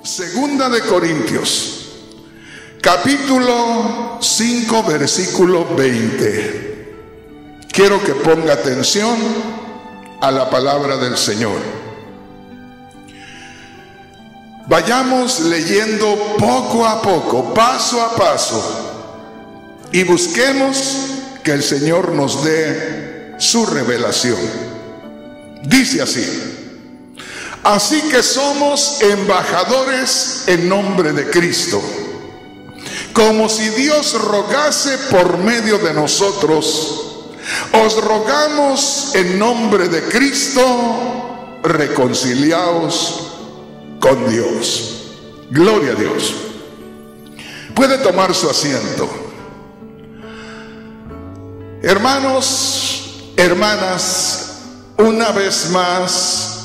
Segunda de Corintios, capítulo 5, versículo 20. Quiero que ponga atención a la palabra del Señor. Vayamos leyendo poco a poco, paso a paso, y busquemos que el Señor nos dé su revelación. Dice así: así que somos embajadores en nombre de Cristo, como si Dios rogase por medio de nosotros. Os rogamos en nombre de Cristo, reconciliaos con Dios. Gloria a Dios. Puede tomar su asiento. Hermanos, hermanas, una vez más,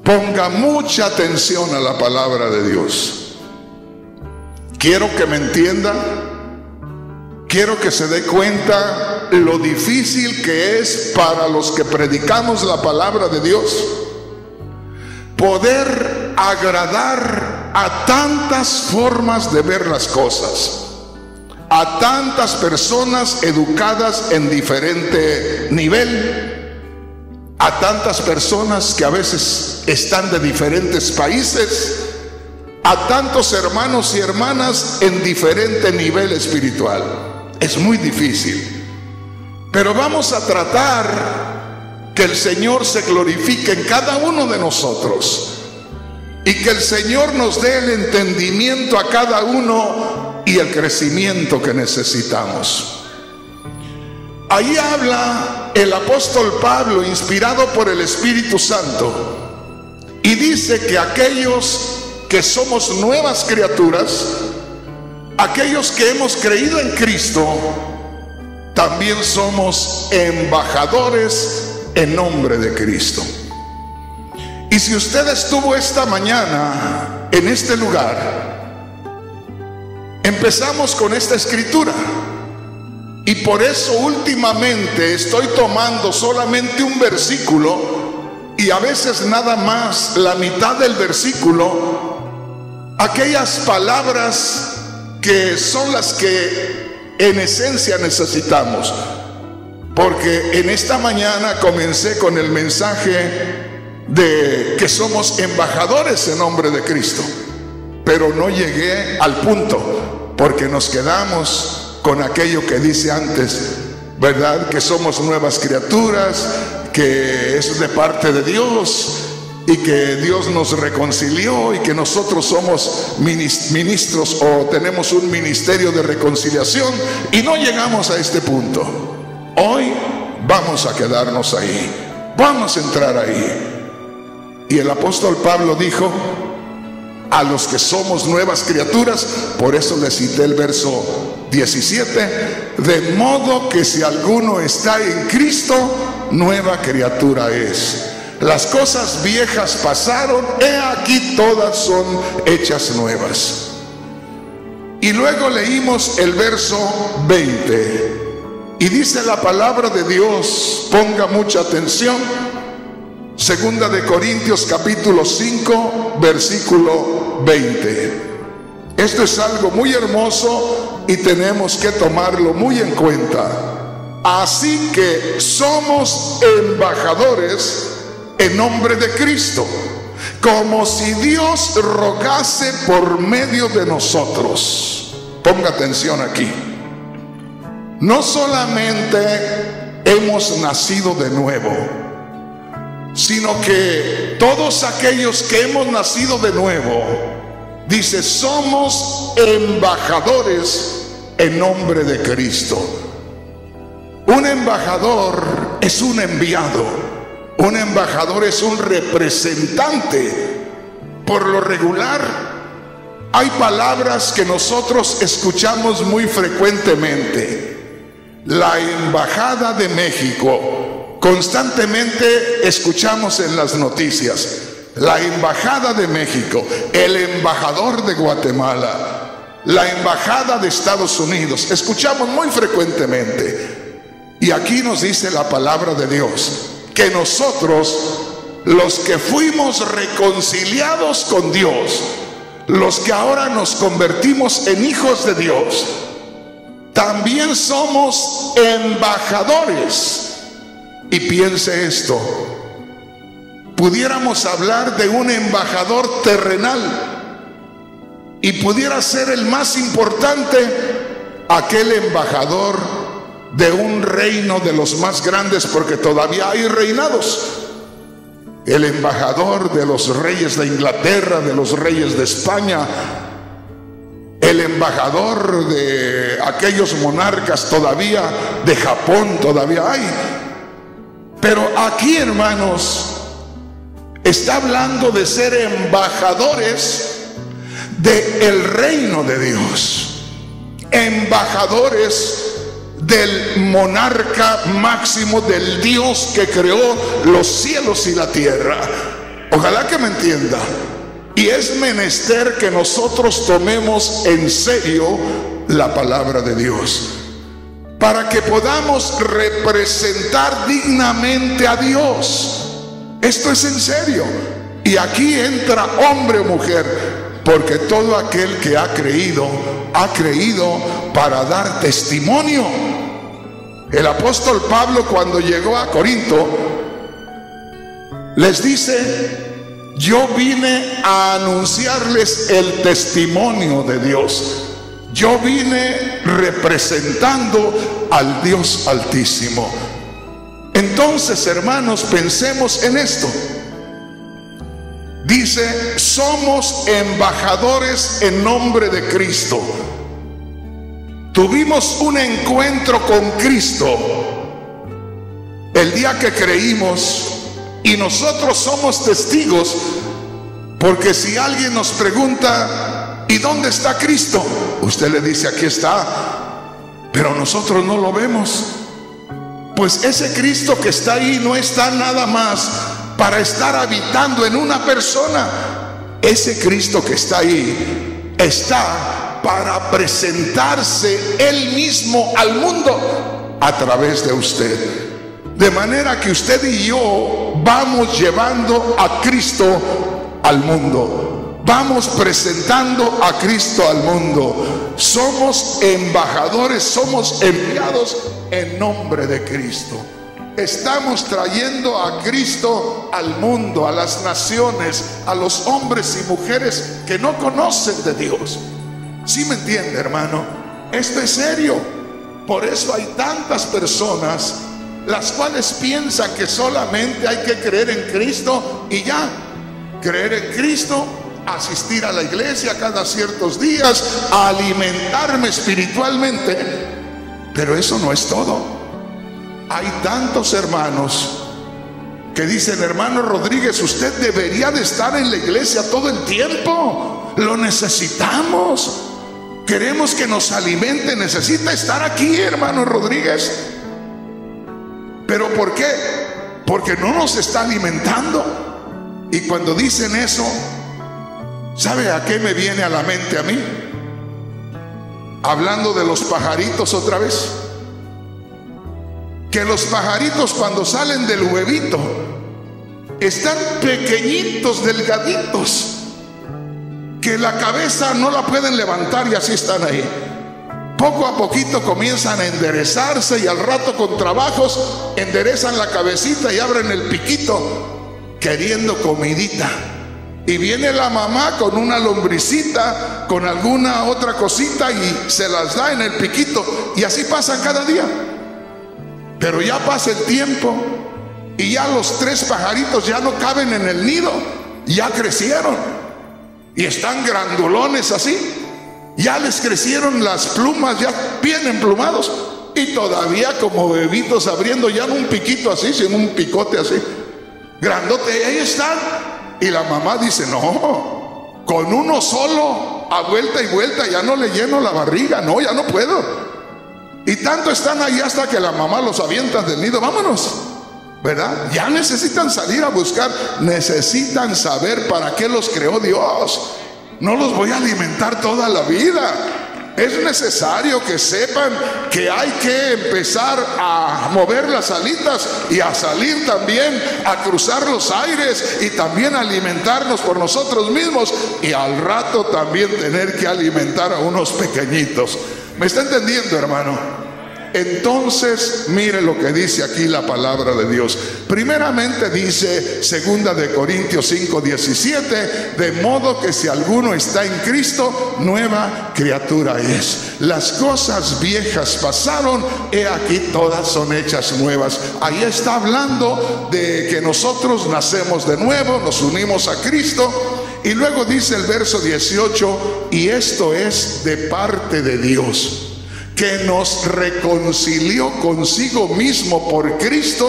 ponga mucha atención a la palabra de Dios. Quiero que me entienda, quiero que se dé cuenta lo difícil que es para los que predicamos la palabra de Dios poder agradar a tantas formas de ver las cosas, a tantas personas educadas en diferente nivel, a tantas personas que a veces están de diferentes países, a tantos hermanos y hermanas en diferente nivel espiritual. Es muy difícil, pero vamos a tratar que el Señor se glorifique en cada uno de nosotros y que el Señor nos dé el entendimiento a cada uno y el crecimiento que necesitamos. Ahí habla el apóstol Pablo, inspirado por el Espíritu Santo, y dice que aquellos que somos nuevas criaturas, aquellos que hemos creído en Cristo, también somos embajadores en nombre de Cristo. Y si usted estuvo esta mañana en este lugar, empezamos con esta escritura, y por eso últimamente estoy tomando solamente un versículo y a veces nada más la mitad del versículo, aquellas palabras que son las que en esencia necesitamos, porque en esta mañana comencé con el mensaje de que somos embajadores en nombre de Cristo, pero no llegué al punto, porque nos quedamos con aquello que dice antes, ¿verdad? Que somos nuevas criaturas, que es de parte de Dios, y que Dios nos reconcilió, y que nosotros somos ministros o tenemos un ministerio de reconciliación, y no llegamos a este punto. Hoy vamos a quedarnos ahí, vamos a entrar ahí. Y el apóstol Pablo dijo a los que somos nuevas criaturas, por eso le cité el verso 17, de modo que si alguno está en Cristo, nueva criatura es. Las cosas viejas pasaron, he aquí todas son hechas nuevas. Y luego leímos el verso 20 y dice la palabra de Dios, ponga mucha atención, Segunda de Corintios capítulo 5 versículo 20. Esto es algo muy hermoso y tenemos que tomarlo muy en cuenta. Así que somos embajadores en nombre de Cristo, como si Dios rogase por medio de nosotros. Ponga atención aquí. No solamente hemos nacido de nuevo, sino que todos aquellos que hemos nacido de nuevo, dice, somos embajadores en nombre de Cristo. Un embajador es un enviado, un embajador es un representante. Por lo regular, hay palabras que nosotros escuchamos muy frecuentemente. La Embajada de México, constantemente escuchamos en las noticias, la Embajada de México, el embajador de Guatemala, la Embajada de Estados Unidos, escuchamos muy frecuentemente. Y aquí nos dice la palabra de Dios que nosotros, los que fuimos reconciliados con Dios, los que ahora nos convertimos en hijos de Dios, también somos embajadores. Y piense esto: pudiéramos hablar de un embajador terrenal y pudiera ser el más importante aquel embajador de un reino de los más grandes, porque todavía hay reinados. El embajador de los reyes de Inglaterra, de los reyes de España, el embajador de aquellos monarcas todavía, de Japón todavía hay. Pero aquí, hermanos, está hablando de ser embajadores del reino de Dios, embajadores del monarca máximo, del Dios que creó los cielos y la tierra. Ojalá que me entienda. Y es menester que nosotros tomemos en serio la palabra de Dios, para que podamos representar dignamente a Dios. Esto es en serio. Y aquí entra hombre o mujer, porque todo aquel que ha creído para dar testimonio. El apóstol Pablo, cuando llegó a Corinto, les dice: yo vine a anunciarles el testimonio de Dios. Yo vine representando al Dios Altísimo. Entonces, hermanos, pensemos en esto. Dice: somos embajadores en nombre de Cristo. Tuvimos un encuentro con Cristo el día que creímos, y nosotros somos testigos, porque si alguien nos pregunta: ¿y dónde está Cristo? Usted le dice: aquí está, pero nosotros no lo vemos. Pues ese Cristo que está ahí no está nada más para estar habitando en una persona. Ese Cristo que está ahí está para presentarse Él mismo al mundo a través de usted. De manera que usted y yo vamos llevando a Cristo al mundo, vamos presentando a Cristo al mundo. Somos embajadores, somos enviados en nombre de Cristo. Estamos trayendo a Cristo al mundo, a las naciones, a los hombres y mujeres que no conocen de Dios. ¿Sí me entiende, hermano? Esto es serio. Por eso hay tantas personas las cuales piensan que solamente hay que creer en Cristo y ya. Creer en Cristo, asistir a la iglesia cada ciertos días, a alimentarme espiritualmente. Pero eso no es todo. Hay tantos hermanos que dicen: hermano Rodríguez, usted debería de estar en la iglesia todo el tiempo. Lo necesitamos. Queremos que nos alimente. Necesita estar aquí, hermano Rodríguez. ¿Pero por qué? Porque no nos está alimentando. Y cuando dicen eso, ¿sabe a qué me viene a la mente a mí? Hablando de los pajaritos otra vez. Que los pajaritos, cuando salen del huevito, están pequeñitos, delgaditos, que la cabeza no la pueden levantar, y así están ahí. Poco a poquito comienzan a enderezarse, y al rato, con trabajos, enderezan la cabecita y abren el piquito queriendo comidita. Y viene la mamá con una lombricita, con alguna otra cosita, y se las da en el piquito. Y así pasan cada día. Pero ya pasa el tiempo y ya los 3 pajaritos ya no caben en el nido. Ya crecieron y están grandulones así. Ya les crecieron las plumas, ya bien emplumados, y todavía como bebitos abriendo, ya no un piquito así, sino un picote así grandote. Y ahí están. Y la mamá dice: no, con uno solo, a vuelta y vuelta, ya no le lleno la barriga. No, ya no puedo. Y tanto están ahí hasta que la mamá los avienta del nido. Vámonos, ¿verdad? Ya necesitan salir a buscar. Necesitan saber para qué los creó Dios. No los voy a alimentar toda la vida. Es necesario que sepan que hay que empezar a mover las alitas y a salir también, a cruzar los aires y también alimentarnos por nosotros mismos, y al rato también tener que alimentar a unos pequeñitos. ¿Me está entendiendo, hermano? Entonces, mire lo que dice aquí la palabra de Dios. Primeramente dice 2 de Corintios 5:17, de modo que si alguno está en Cristo, nueva criatura es. Las cosas viejas pasaron, he aquí todas son hechas nuevas. Ahí está hablando de que nosotros nacemos de nuevo, nos unimos a Cristo. Y luego dice el verso 18, y esto es de parte de Dios, que nos reconcilió consigo mismo por Cristo.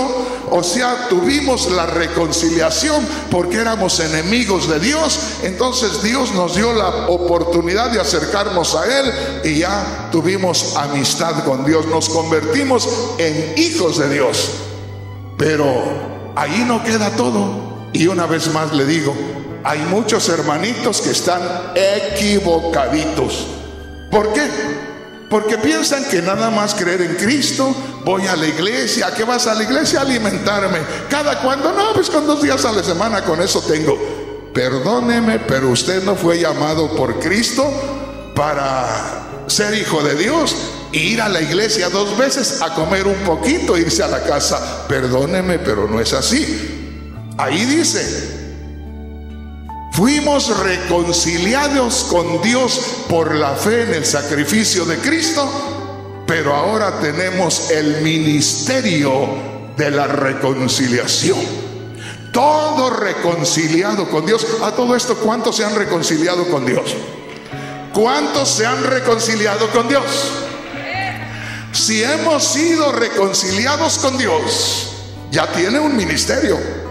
O sea, tuvimos la reconciliación porque éramos enemigos de Dios. Entonces Dios nos dio la oportunidad de acercarnos a Él y ya tuvimos amistad con Dios. Nos convertimos en hijos de Dios. Pero ahí no queda todo. Y una vez más le digo, hay muchos hermanitos que están equivocaditos. ¿Por qué? Porque piensan que nada más creer en Cristo, voy a la iglesia. ¿A qué vas a la iglesia? A alimentarme. ¿Cada cuándo? No, pues con 2 días a la semana con eso tengo. Perdóneme, pero usted no fue llamado por Cristo para ser hijo de Dios e ir a la iglesia 2 veces, a comer un poquito, irse a la casa. Perdóneme, pero no es así. Ahí dice, fuimos reconciliados con Dios por la fe en el sacrificio de Cristo, pero ahora tenemos el ministerio de la reconciliación. Todo reconciliado con Dios. A todo esto, ¿cuántos se han reconciliado con Dios? ¿Cuántos se han reconciliado con Dios? Si hemos sido reconciliados con Dios, ya tiene un ministerio.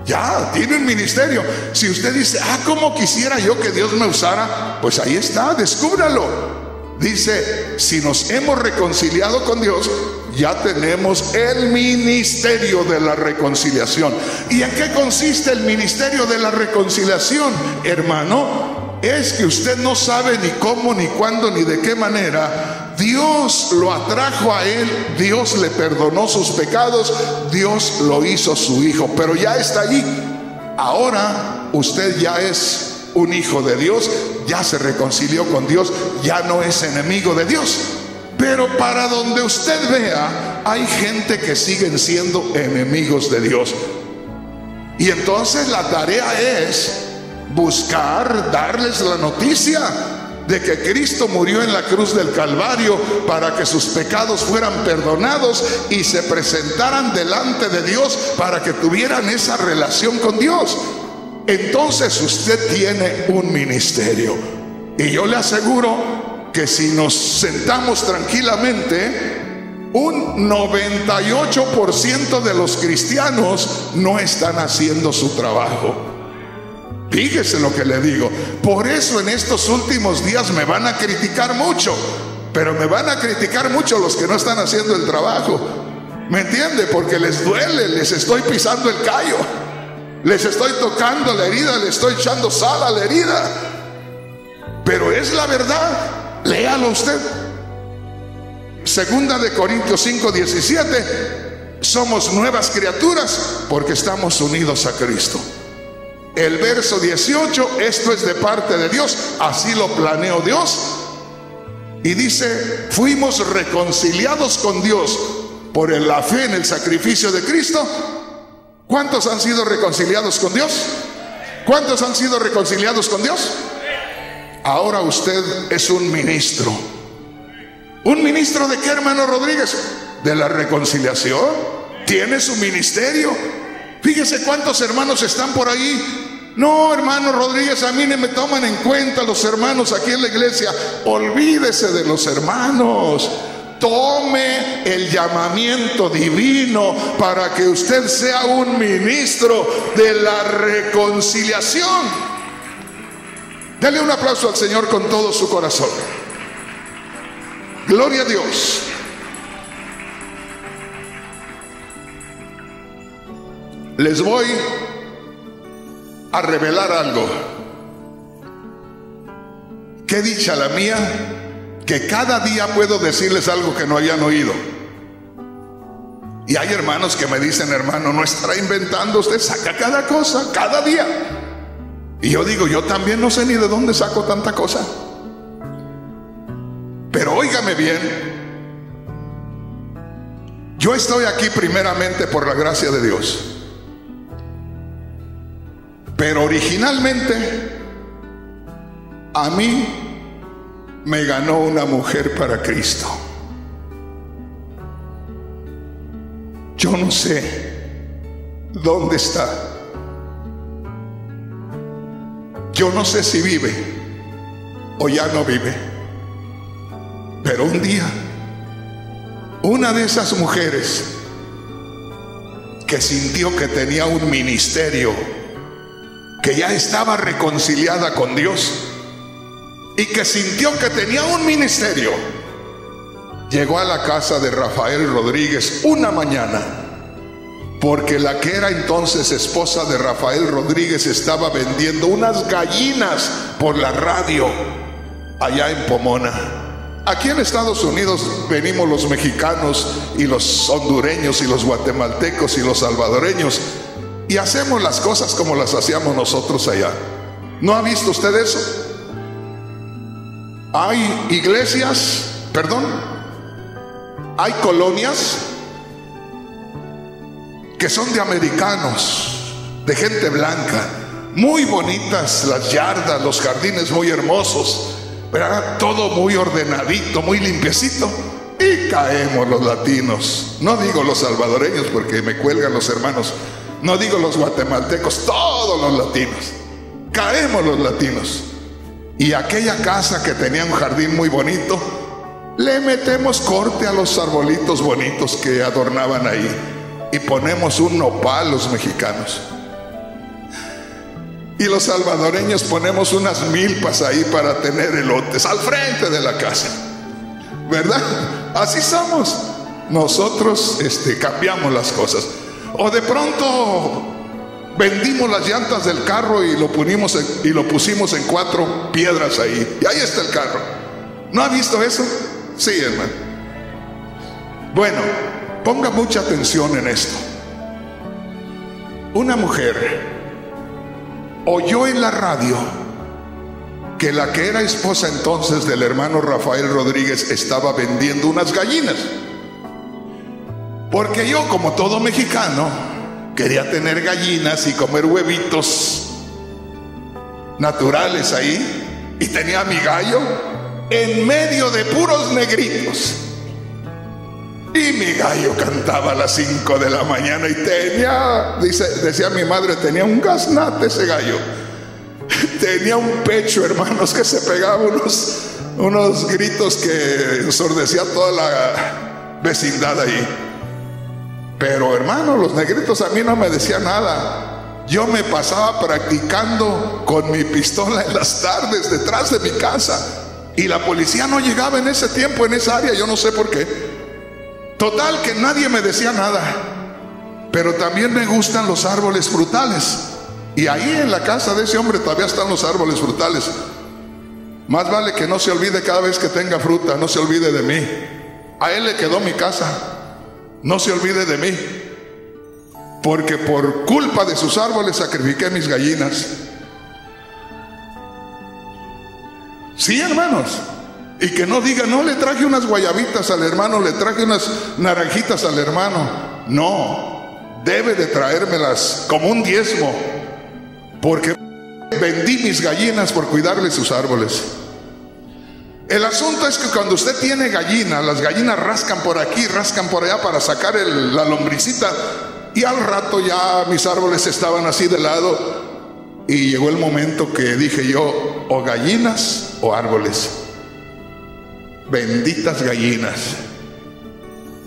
Ya tiene un ministerio. Si usted dice, ¿cómo quisiera yo que Dios me usara? Pues ahí está, descúbralo. Dice, si nos hemos reconciliado con Dios, ya tenemos el ministerio de la reconciliación. ¿Y en qué consiste el ministerio de la reconciliación, hermano? Es que usted no sabe ni cómo, ni cuándo, ni de qué manera. Dios lo atrajo a él, Dios le perdonó sus pecados, Dios lo hizo su hijo, pero ya está allí. Ahora usted ya es un hijo de Dios, ya se reconcilió con Dios, ya no es enemigo de Dios. Pero para donde usted vea, hay gente que siguen siendo enemigos de Dios. Y entonces la tarea es buscar, darles la noticia de que Cristo murió en la cruz del Calvario para que sus pecados fueran perdonados y se presentaran delante de Dios para que tuvieran esa relación con Dios. Entonces usted tiene un ministerio, y yo le aseguro que si nos sentamos tranquilamente, un 98% de los cristianos no están haciendo su trabajo. Fíjese lo que le digo. Por eso en estos últimos días me van a criticar mucho, pero me van a criticar mucho los que no están haciendo el trabajo. ¿Me entiende? Porque les duele, les estoy pisando el callo, les estoy tocando la herida, les estoy echando sal a la herida. Pero es la verdad, léalo usted. 2 de Corintios 5:17, somos nuevas criaturas porque estamos unidos a Cristo. El verso 18, esto es de parte de Dios, así lo planeó Dios. Y dice, fuimos reconciliados con Dios por la fe en el sacrificio de Cristo. ¿Cuántos han sido reconciliados con Dios? ¿Cuántos han sido reconciliados con Dios? Ahora usted es un ministro. ¿Un ministro de qué, hermano Rodríguez? De la reconciliación. Tiene su ministerio. Fíjese cuántos hermanos están por ahí. No, hermano Rodríguez, a mí no me toman en cuenta los hermanos aquí en la iglesia. Olvídese de los hermanos. Tome el llamamiento divino para que usted sea un ministro de la reconciliación. Dele un aplauso al Señor con todo su corazón. Gloria a Dios. Les voy a revelar algo. Qué dicha la mía que cada día puedo decirles algo que no habían oído. Y hay hermanos que me dicen: hermano, no estará inventando, usted saca cada cosa, cada día. Y yo digo: yo también no sé ni de dónde saco tanta cosa. Pero óigame bien, yo estoy aquí primeramente por la gracia de Dios. Pero originalmente a mí me ganó una mujer para Cristo. Yo no sé dónde está. Yo no sé si vive o ya no vive. Pero un día, una de esas mujeres que sintió que tenía un ministerio, que ya estaba reconciliada con Dios y que sintió que tenía un ministerio, llegó a la casa de Rafael Rodríguez una mañana, porque la que era entonces esposa de Rafael Rodríguez estaba vendiendo unas gallinas por la radio allá en Pomona. Aquí en Estados Unidos venimos los mexicanos y los hondureños y los guatemaltecos y los salvadoreños y hacemos las cosas como las hacíamos nosotros allá. ¿No ha visto usted eso? Hay iglesias, hay colonias que son de americanos, de gente blanca, muy bonitas las yardas, los jardines muy hermosos, ¿verdad? Todo muy ordenadito, muy limpiecito. Y caemos los latinos, no digo los salvadoreños porque me cuelgan los hermanos, no digo los guatemaltecos, todos los latinos. Caemos los latinos. Y aquella casa que tenía un jardín muy bonito, le metemos corte a los arbolitos bonitos que adornaban ahí y ponemos un nopal los mexicanos. Y los salvadoreños ponemos unas milpas ahí para tener elotes al frente de la casa, ¿verdad? Así somos. Nosotros cambiamos las cosas. O de pronto vendimos las llantas del carro y lo pusimos en 4 piedras ahí. Y ahí está el carro. ¿No ha visto eso? Sí, hermano. Bueno, ponga mucha atención en esto. Una mujer oyó en la radio que la que era esposa entonces del hermano Rafael Rodríguez estaba vendiendo unas gallinas. Porque yo, como todo mexicano, quería tener gallinas y comer huevitos naturales ahí. Y tenía mi gallo en medio de puros negritos. Y mi gallo cantaba a las 5 de la mañana y decía mi madre, tenía un gaznate ese gallo. Tenía un pecho, hermanos, que se pegaba unos gritos que ensordecía toda la vecindad ahí. Pero, hermano, los negritos a mí no me decían nada. Yo me pasaba practicando con mi pistola en las tardes detrás de mi casa. Y la policía no llegaba en ese tiempo, en esa área, yo no sé por qué. Total, que nadie me decía nada. Pero también me gustan los árboles frutales. Y ahí en la casa de ese hombre todavía están los árboles frutales. Más vale que no se olvide cada vez que tenga fruta, no se olvide de mí. A él le quedó mi casa. No se olvide de mí. Porque por culpa de sus árboles sacrifiqué mis gallinas. Sí, hermanos. Y que no diga, no, le traje unas guayabitas al hermano, le traje unas naranjitas al hermano. No, debe de traérmelas como un diezmo, porque vendí mis gallinas por cuidarle sus árboles. El asunto es que cuando usted tiene gallina, las gallinas rascan por aquí, rascan por allá para sacar la lombricita. Y al rato ya mis árboles estaban así de lado. Y llegó el momento que dije yo, o gallinas o árboles. Benditas gallinas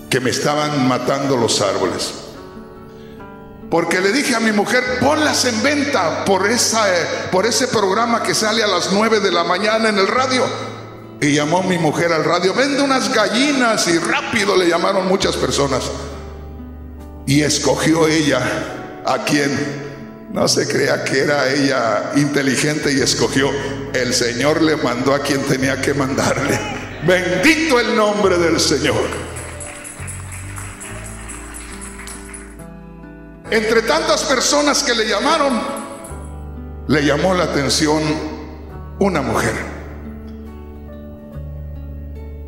que me estaban matando los árboles. Porque le dije a mi mujer, ponlas en venta por ese programa que sale a las 9 de la mañana en el radio. Y llamó mi mujer al radio, vende unas gallinas, y rápido le llamaron muchas personas. Y escogió ella a quien. No se crea que era ella inteligente y escogió. El Señor le mandó a quien tenía que mandarle. Bendito el nombre del Señor. Entre tantas personas que le llamaron, le llamó la atención una mujer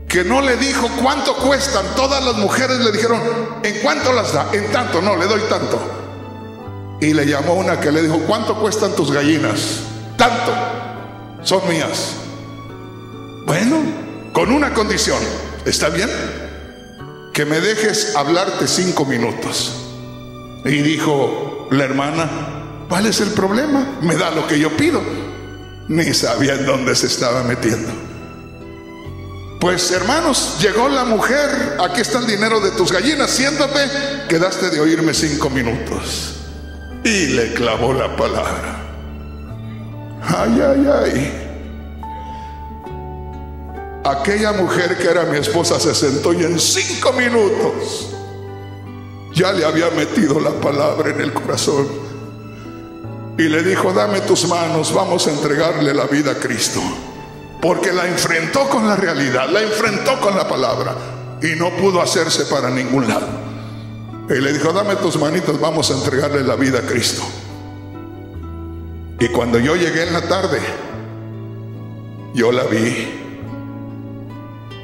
que no le dijo cuánto cuestan. Todas las mujeres le dijeron, ¿en cuánto las da? En tanto. No, le doy tanto. Y le llamó una que le dijo, ¿cuánto cuestan tus gallinas? Tanto. Son mías. Bueno, con una condición. ¿Está bien? Que me dejes hablarte 5 minutos. Y dijo la hermana, ¿cuál es el problema? Me da lo que yo pido. Ni sabía en dónde se estaba metiendo. Pues hermanos, llegó la mujer, aquí está el dinero de tus gallinas, siéntate, quedaste de oírme 5 minutos. Y le clavó la palabra. Ay, ay, ay. Aquella mujer que era mi esposa se sentó y en 5 minutos ya le había metido la palabra en el corazón. Y le dijo, dame tus manos, vamos a entregarle la vida a Cristo. Porque la enfrentó con la realidad, la enfrentó con la palabra y no pudo hacerse para ningún lado. Y le dijo, dame tus manitas, vamos a entregarle la vida a Cristo. Y cuando yo llegué en la tarde, yo la vi.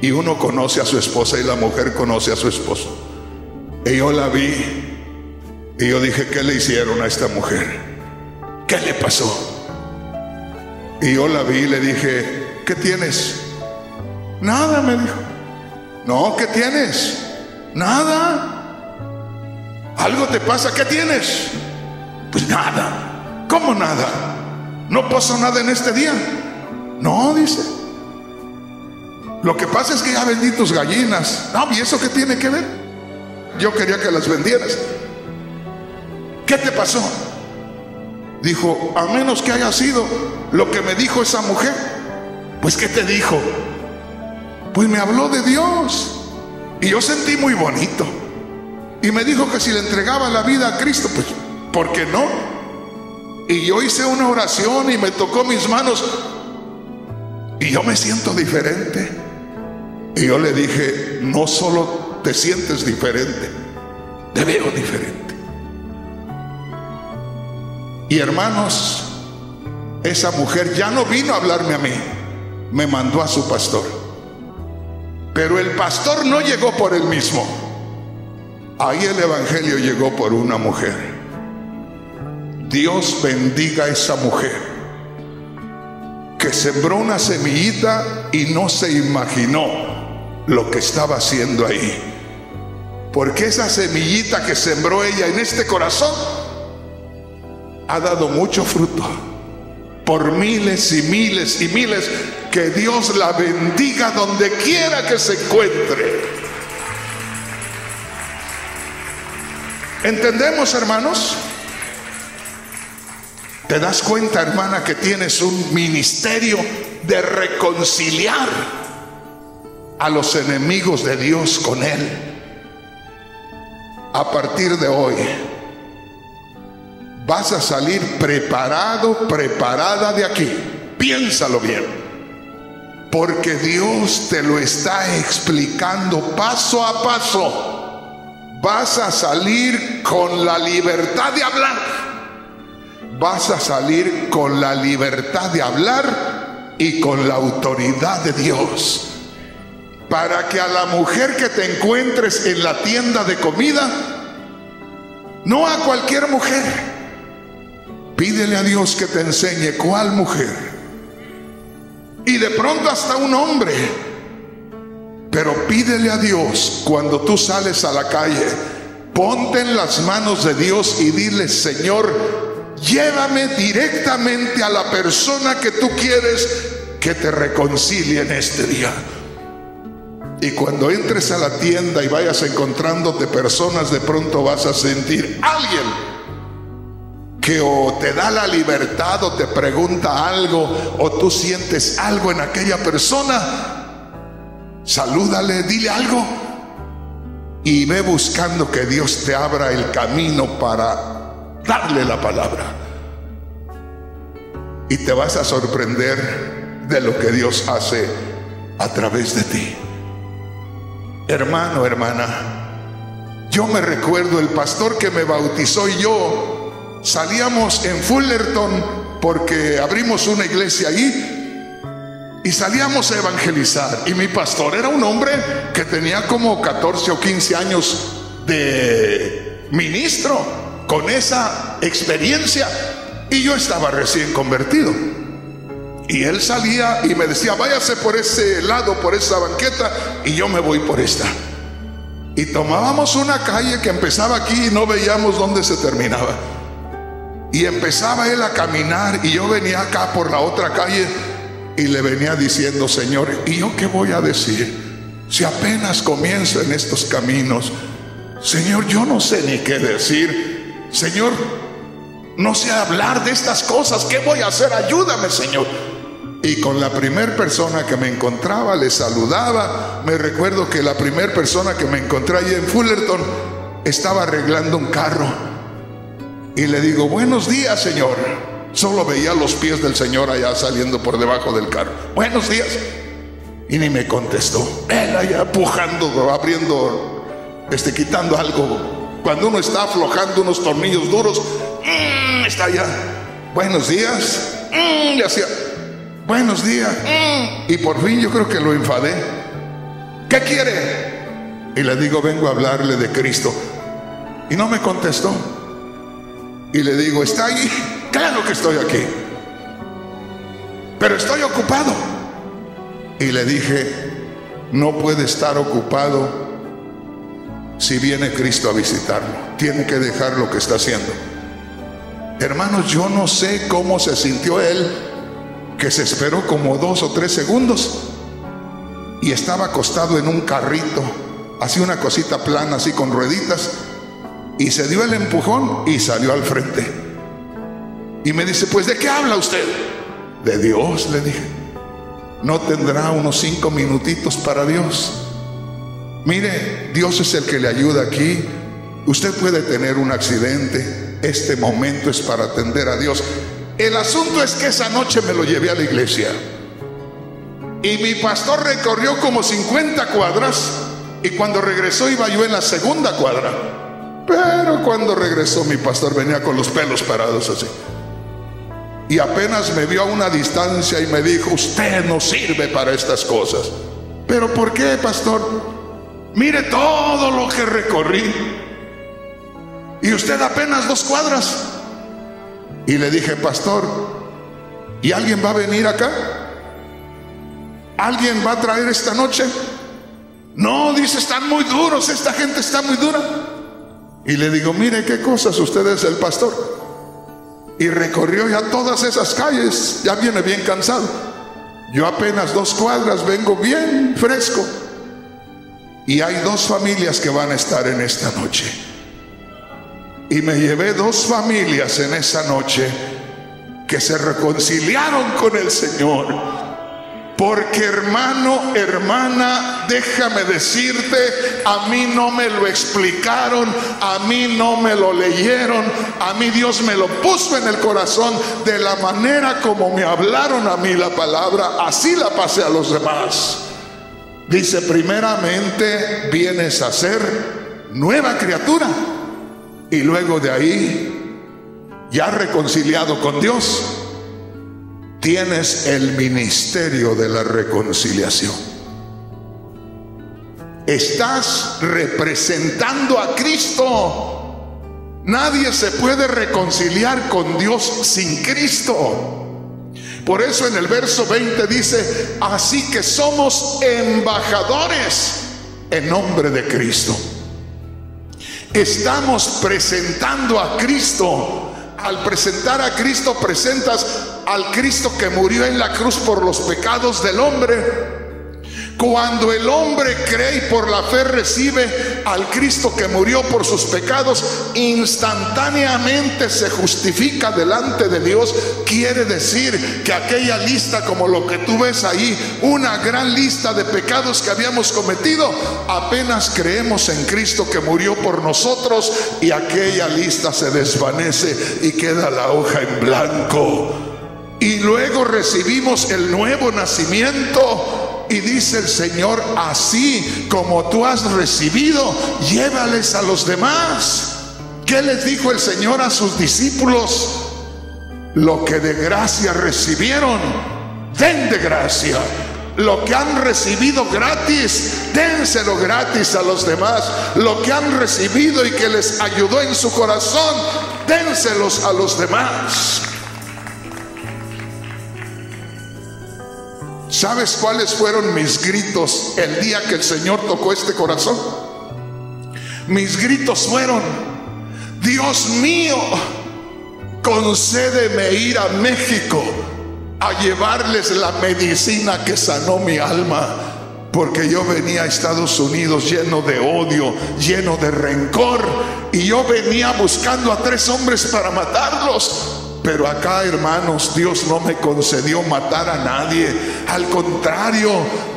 Y uno conoce a su esposa y la mujer conoce a su esposo. Y yo la vi y yo dije, ¿qué le hicieron a esta mujer? ¿Qué le pasó? Y yo la vi y le dije, ¿qué tienes? Nada, me dijo. No, ¿qué tienes? Nada. ¿Algo te pasa? ¿Qué tienes? Pues nada. ¿Cómo nada? ¿No pasó nada en este día? No, dice. Lo que pasa es que ya vendí tus gallinas. No, ¿y eso qué tiene que ver? Yo quería que las vendieras. ¿Qué te pasó? Dijo, a menos que haya sido lo que me dijo esa mujer. Pues ¿qué te dijo? Pues me habló de Dios y yo sentí muy bonito. Y me dijo que si le entregaba la vida a Cristo, pues ¿por qué no? Y yo hice una oración y me tocó mis manos y yo me siento diferente. Y yo le dije, no solo te sientes diferente, te veo diferente. Y hermanos, esa mujer ya no vino a hablarme a mí, me mandó a su pastor. Pero el pastor no llegó por él mismo. Ahí el evangelio llegó por una mujer. Dios bendiga a esa mujer que sembró una semillita y no se imaginó lo que estaba haciendo ahí. Porque esa semillita que sembró ella en este corazón ha dado mucho fruto. Por miles y miles y miles. Que Dios la bendiga donde quiera que se encuentre. ¿Entendemos, hermanos? ¿Te das cuenta, hermana, que tienes un ministerio de reconciliar a los enemigos de Dios con Él? A partir de hoy vas a salir preparado, preparada de aquí. Piénsalo bien. Porque Dios te lo está explicando paso a paso. Vas a salir con la libertad de hablar. Vas a salir con la libertad de hablar y con la autoridad de Dios. Para que a la mujer que te encuentres en la tienda de comida, no a cualquier mujer, pídele a Dios que te enseñe cuál mujer. Y de pronto hasta un hombre. Pero pídele a Dios cuando tú sales a la calle, ponte en las manos de Dios y dile, Señor, llévame directamente a la persona que tú quieres que te reconcilie en este día. Y cuando entres a la tienda y vayas encontrándote personas, de pronto vas a sentir alguien que o te da la libertad o te pregunta algo o tú sientes algo en aquella persona. Salúdale, dile algo y ve buscando que Dios te abra el camino para darle la palabra. Y te vas a sorprender de lo que Dios hace a través de ti. Hermano, hermana, yo me recuerdo el pastor que me bautizó y yo salíamos en Fullerton porque abrimos una iglesia allí y salíamos a evangelizar, y mi pastor era un hombre que tenía como 14 o 15 años de ministro, con esa experiencia, y yo estaba recién convertido. Y él salía y me decía: váyase por ese lado, por esa banqueta, y yo me voy por esta. Y tomábamos una calle que empezaba aquí y no veíamos dónde se terminaba. Y empezaba él a caminar y yo venía acá por la otra calle y le venía diciendo: Señor, ¿y yo qué voy a decir? Si apenas comienzo en estos caminos, Señor, yo no sé ni qué decir. Señor, no sé hablar de estas cosas. ¿Qué voy a hacer? Ayúdame, Señor. Y con la primera persona que me encontraba le saludaba. Me recuerdo que la primera persona que me encontré allí en Fullerton estaba arreglando un carro y le digo: buenos días, Señor. Solo veía los pies del Señor allá saliendo por debajo del carro. Buenos días. Y ni me contestó. Él allá pujando, abriendo, quitando algo. Cuando uno está aflojando unos tornillos duros, está allá. Buenos días. Y hacía: buenos días. Y por fin yo creo que lo enfadé. ¿Qué quiere? Y le digo: vengo a hablarle de Cristo. Y no me contestó. Y le digo: ¿está ahí? Claro que estoy aquí, pero estoy ocupado. Y le dije: no puede estar ocupado si viene Cristo a visitarlo. Tiene que dejar lo que está haciendo. Hermanos, yo no sé cómo se sintió él, que se esperó como 2 o 3 segundos y estaba acostado en un carrito, así una cosita plana, así con rueditas, y se dio el empujón y salió al frente. Y me dice: pues, ¿de qué habla usted? De Dios, le dije. ¿No tendrá unos 5 minutitos para Dios? Mire, Dios es el que le ayuda aquí. Usted puede tener un accidente. Este momento es para atender a Dios. El asunto es que esa noche me lo llevé a la iglesia y mi pastor recorrió como 50 cuadras, y cuando regresó iba yo en la segunda cuadra. Pero cuando regresó mi pastor venía con los pelos parados así, y apenas me vio a una distancia y me dijo: usted no sirve para estas cosas. ¿Pero por qué, pastor? Mire todo lo que recorrí y usted apenas 2 cuadras. Y le dije: pastor, ¿y alguien va a venir acá? ¿Alguien va a traer esta noche? No, dice: están muy duros, esta gente está muy dura. Y le digo: mire qué cosas, usted es el pastor. Y recorrió ya todas esas calles, ya viene bien cansado. Yo apenas 2 cuadras, vengo bien fresco. Y hay 2 familias que van a estar en esta noche. Y me llevé 2 familias en esa noche que se reconciliaron con el Señor. Porque, hermano, hermana, déjame decirte, a mí no me lo explicaron, a mí no me lo leyeron, a mí Dios me lo puso en el corazón. De la manera como me hablaron a mí la palabra, así la pasé a los demás. Dice: primeramente vienes a ser nueva criatura, y luego de ahí, ya reconciliado con Dios, tienes el ministerio de la reconciliación. Estás representando a Cristo. Nadie se puede reconciliar con Dios sin Cristo. Por eso en el verso 20 dice: así que somos embajadores en nombre de Cristo. Estamos presentando a Cristo. Al presentar a Cristo, presentas al Cristo que murió en la cruz por los pecados del hombre. Cuando el hombre cree y por la fe recibe al Cristo que murió por sus pecados, instantáneamente se justifica delante de Dios. Quiere decir que aquella lista, como lo que tú ves ahí, una gran lista de pecados que habíamos cometido, apenas creemos en Cristo que murió por nosotros, y aquella lista se desvanece y queda la hoja en blanco. Y luego recibimos el nuevo nacimiento. Y dice el Señor, así como tú has recibido, llévales a los demás. ¿Qué les dijo el Señor a sus discípulos? Lo que de gracia recibieron, den de gracia. Lo que han recibido gratis, dénselo gratis a los demás. Lo que han recibido y que les ayudó en su corazón, dénselos a los demás. ¿Sabes cuáles fueron mis gritos el día que el Señor tocó este corazón? Mis gritos fueron: Dios mío, concédeme ir a México a llevarles la medicina que sanó mi alma, porque yo venía a Estados Unidos lleno de odio, lleno de rencor, y yo venía buscando a 3 hombres para matarlos. Pero acá, hermanos, Dios no me concedió matar a nadie. Al contrario,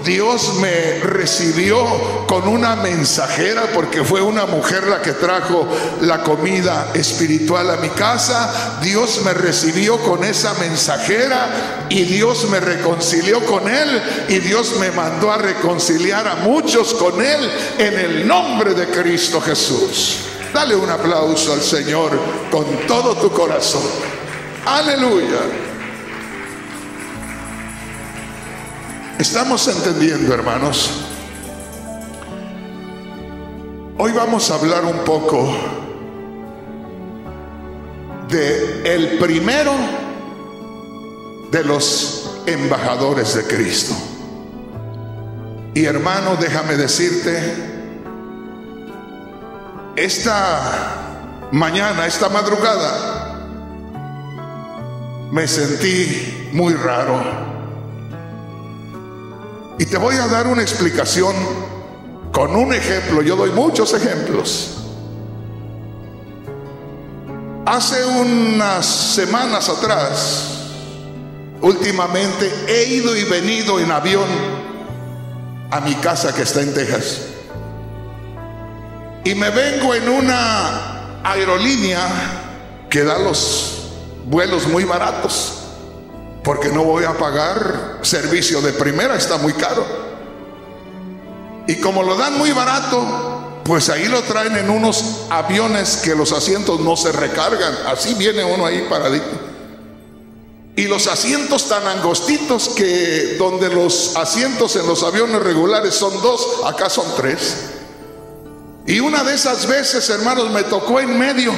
Dios me recibió con una mensajera, porque fue una mujer la que trajo la comida espiritual a mi casa. Dios me recibió con esa mensajera y Dios me reconcilió con Él, y Dios me mandó a reconciliar a muchos con Él en el nombre de Cristo Jesús. Dale un aplauso al Señor con todo tu corazón. Aleluya. ¿Estamos entendiendo, hermanos? Hoy vamos a hablar un poco de el primero de los embajadores de Cristo. Y hermano, déjame decirte, esta mañana, esta madrugada, me sentí muy raro. Y te voy a dar una explicación con un ejemplo. Yo doy muchos ejemplos. Hace unas semanas atrás, últimamente he ido y venido en avión a mi casa que está en Texas. Y me vengo en una aerolínea que da los vuelos muy baratos, porque no voy a pagar servicio de primera, está muy caro. Y como lo dan muy barato, pues ahí lo traen en unos aviones que los asientos no se recargan. Así viene uno ahí paradito. Y los asientos tan angostitos que donde los asientos en los aviones regulares son 2, acá son 3. Y una de esas veces, hermanos, me tocó en medio.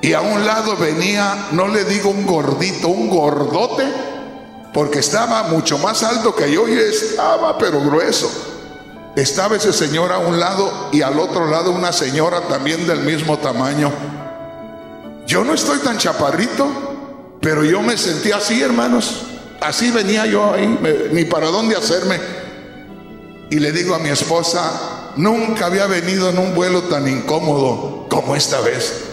Y a un lado venía, no le digo un gordito, un gordote, porque estaba mucho más alto que yo y estaba pero grueso. Estaba ese señor a un lado y al otro lado una señora también del mismo tamaño. Yo no estoy tan chaparrito, pero yo me sentí así, hermanos. Así venía yo ahí, ni para dónde hacerme. Y le digo a mi esposa, nunca había venido en un vuelo tan incómodo como esta vez.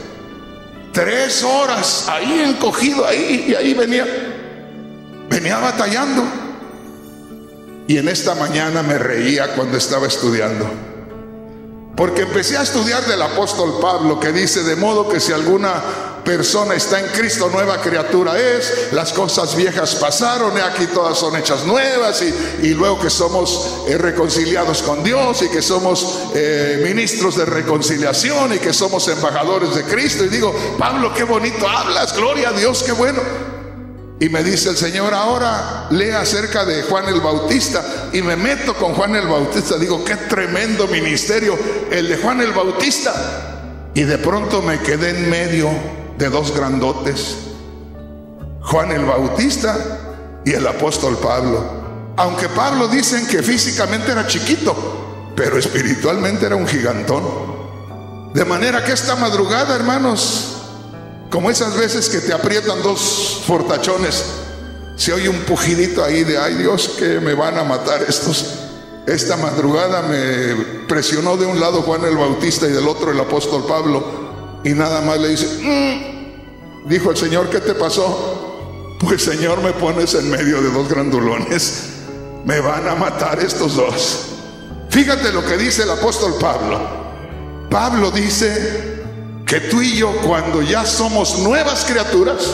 3 horas ahí encogido ahí, y ahí venía batallando. Y en esta mañana me reía cuando estaba estudiando, porque empecé a estudiar del apóstol Pablo, que dice: de modo que si alguna persona está en Cristo, nueva criatura es, las cosas viejas pasaron, y aquí todas son hechas nuevas. Y luego que somos reconciliados con Dios, y que somos ministros de reconciliación, y que somos embajadores de Cristo. Y digo: Pablo, qué bonito hablas, gloria a Dios, qué bueno. Y me dice el Señor: ahora lee acerca de Juan el Bautista. Y me meto con Juan el Bautista. Digo: qué tremendo ministerio el de Juan el Bautista. Y de pronto me quedé en medio de 2 grandotes, Juan el Bautista y el apóstol Pablo. Aunque Pablo dicen que físicamente era chiquito, pero espiritualmente era un gigantón. De manera que esta madrugada, hermanos, como esas veces que te aprietan 2 fortachones, se oye un pujidito ahí de: ay Dios, que me van a matar estos. Esta madrugada me presionó de un lado Juan el Bautista y del otro el apóstol Pablo. Y nada más le dice: dijo el Señor, ¿qué te pasó? Pues Señor, me pones en medio de 2 grandulones, me van a matar estos 2. Fíjate lo que dice el apóstol Pablo. Pablo dice que tú y yo, cuando ya somos nuevas criaturas,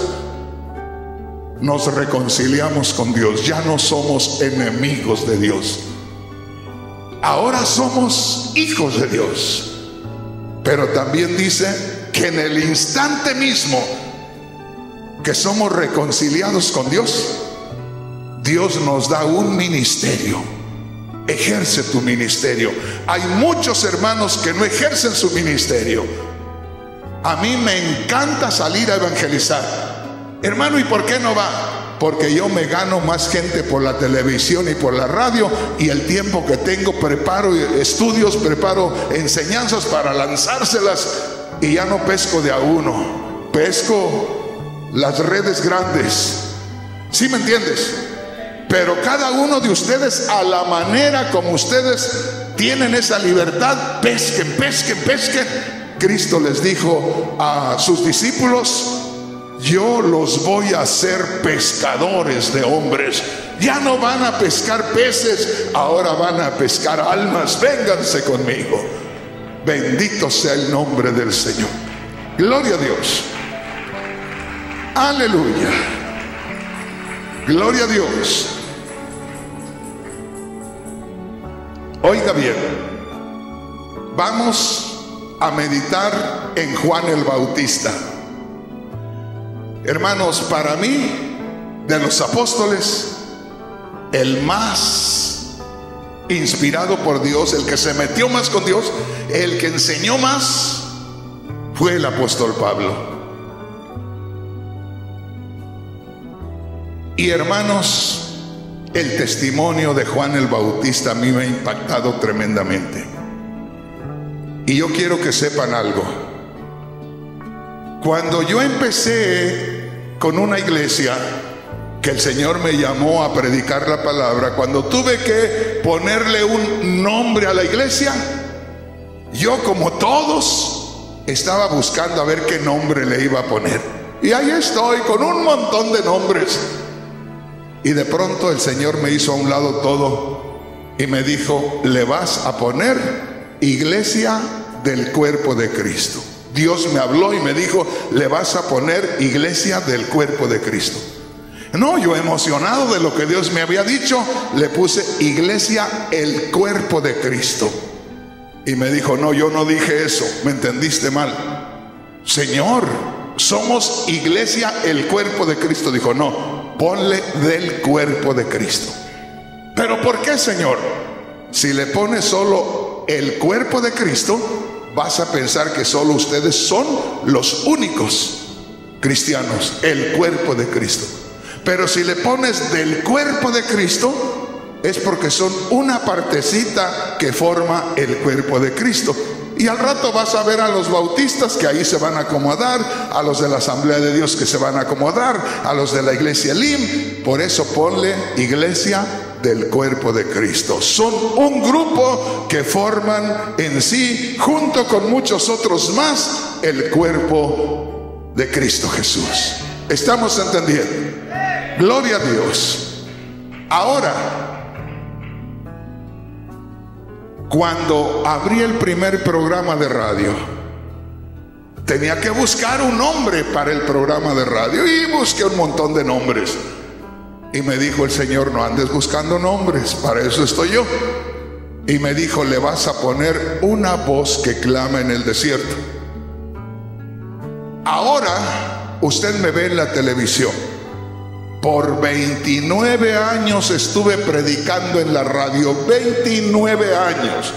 nos reconciliamos con Dios. Ya no somos enemigos de Dios. Ahora somos hijos de Dios. Pero también dice que en el instante mismo que somos reconciliados con Dios, Dios nos da un ministerio. Ejerce tu ministerio. Hay muchos hermanos que no ejercen su ministerio. A mí me encanta salir a evangelizar. Hermano, ¿y por qué no va? Porque yo me gano más gente por la televisión y por la radio, y el tiempo que tengo preparo estudios, preparo enseñanzas para lanzárselas, y ya no pesco de a uno, pesco las redes grandes. ¿Sí me entiendes? Pero cada uno de ustedes, a la manera como ustedes tienen esa libertad, pesquen, pesquen, pesquen. Cristo les dijo a sus discípulos: yo los voy a hacer pescadores de hombres. Ya no van a pescar peces, ahora van a pescar almas. Vénganse conmigo. Bendito sea el nombre del Señor. Gloria a Dios. Aleluya. Gloria a Dios. Oiga bien, vamos a meditar en Juan el Bautista. Hermanos, para mí, de los apóstoles, el más inspirado por Dios, el que se metió más con Dios, el que enseñó más, fue el apóstol Pablo. Y hermanos, el testimonio de Juan el Bautista a mí me ha impactado tremendamente. Y yo quiero que sepan algo. Cuando yo empecé con una iglesia, que el Señor me llamó a predicar la palabra, cuando tuve que ponerle un nombre a la iglesia, yo, como todos, estaba buscando a ver qué nombre le iba a poner. Y ahí estoy con un montón de nombres. Y de pronto el Señor me hizo a un lado todo y me dijo: le vas a poner Iglesia del Cuerpo de Cristo. Dios me habló y me dijo: le vas a poner Iglesia del Cuerpo de Cristo. No, yo emocionado de lo que Dios me había dicho, le puse Iglesia el Cuerpo de Cristo. Y me dijo: no, yo no dije eso, me entendiste mal. Señor, somos Iglesia el Cuerpo de Cristo. Dijo: no, ponle del Cuerpo de Cristo. ¿Pero por qué, Señor? Si le pones solo el Cuerpo de Cristo, vas a pensar que solo ustedes son los únicos cristianos, el Cuerpo de Cristo. Pero si le pones del Cuerpo de Cristo, es porque son una partecita que forma el Cuerpo de Cristo. Y al rato vas a ver a los bautistas que ahí se van a acomodar, a los de la Asamblea de Dios que se van a acomodar, a los de la iglesia Elim. Por eso ponle Iglesia del Cuerpo de Cristo. Son un grupo que forman en sí, junto con muchos otros más, el cuerpo de Cristo Jesús. ¿Estamos entendiendo? Gloria a Dios. Ahora, cuando abrí el primer programa de radio, tenía que buscar un nombre para el programa de radio, y busqué un montón de nombres. Y me dijo el Señor: no andes buscando nombres, para eso estoy yo. Y me dijo: le vas a poner Una Voz que Clama en el Desierto. Ahora usted me ve en la televisión. Por 29 años estuve predicando en la radio, 29 años,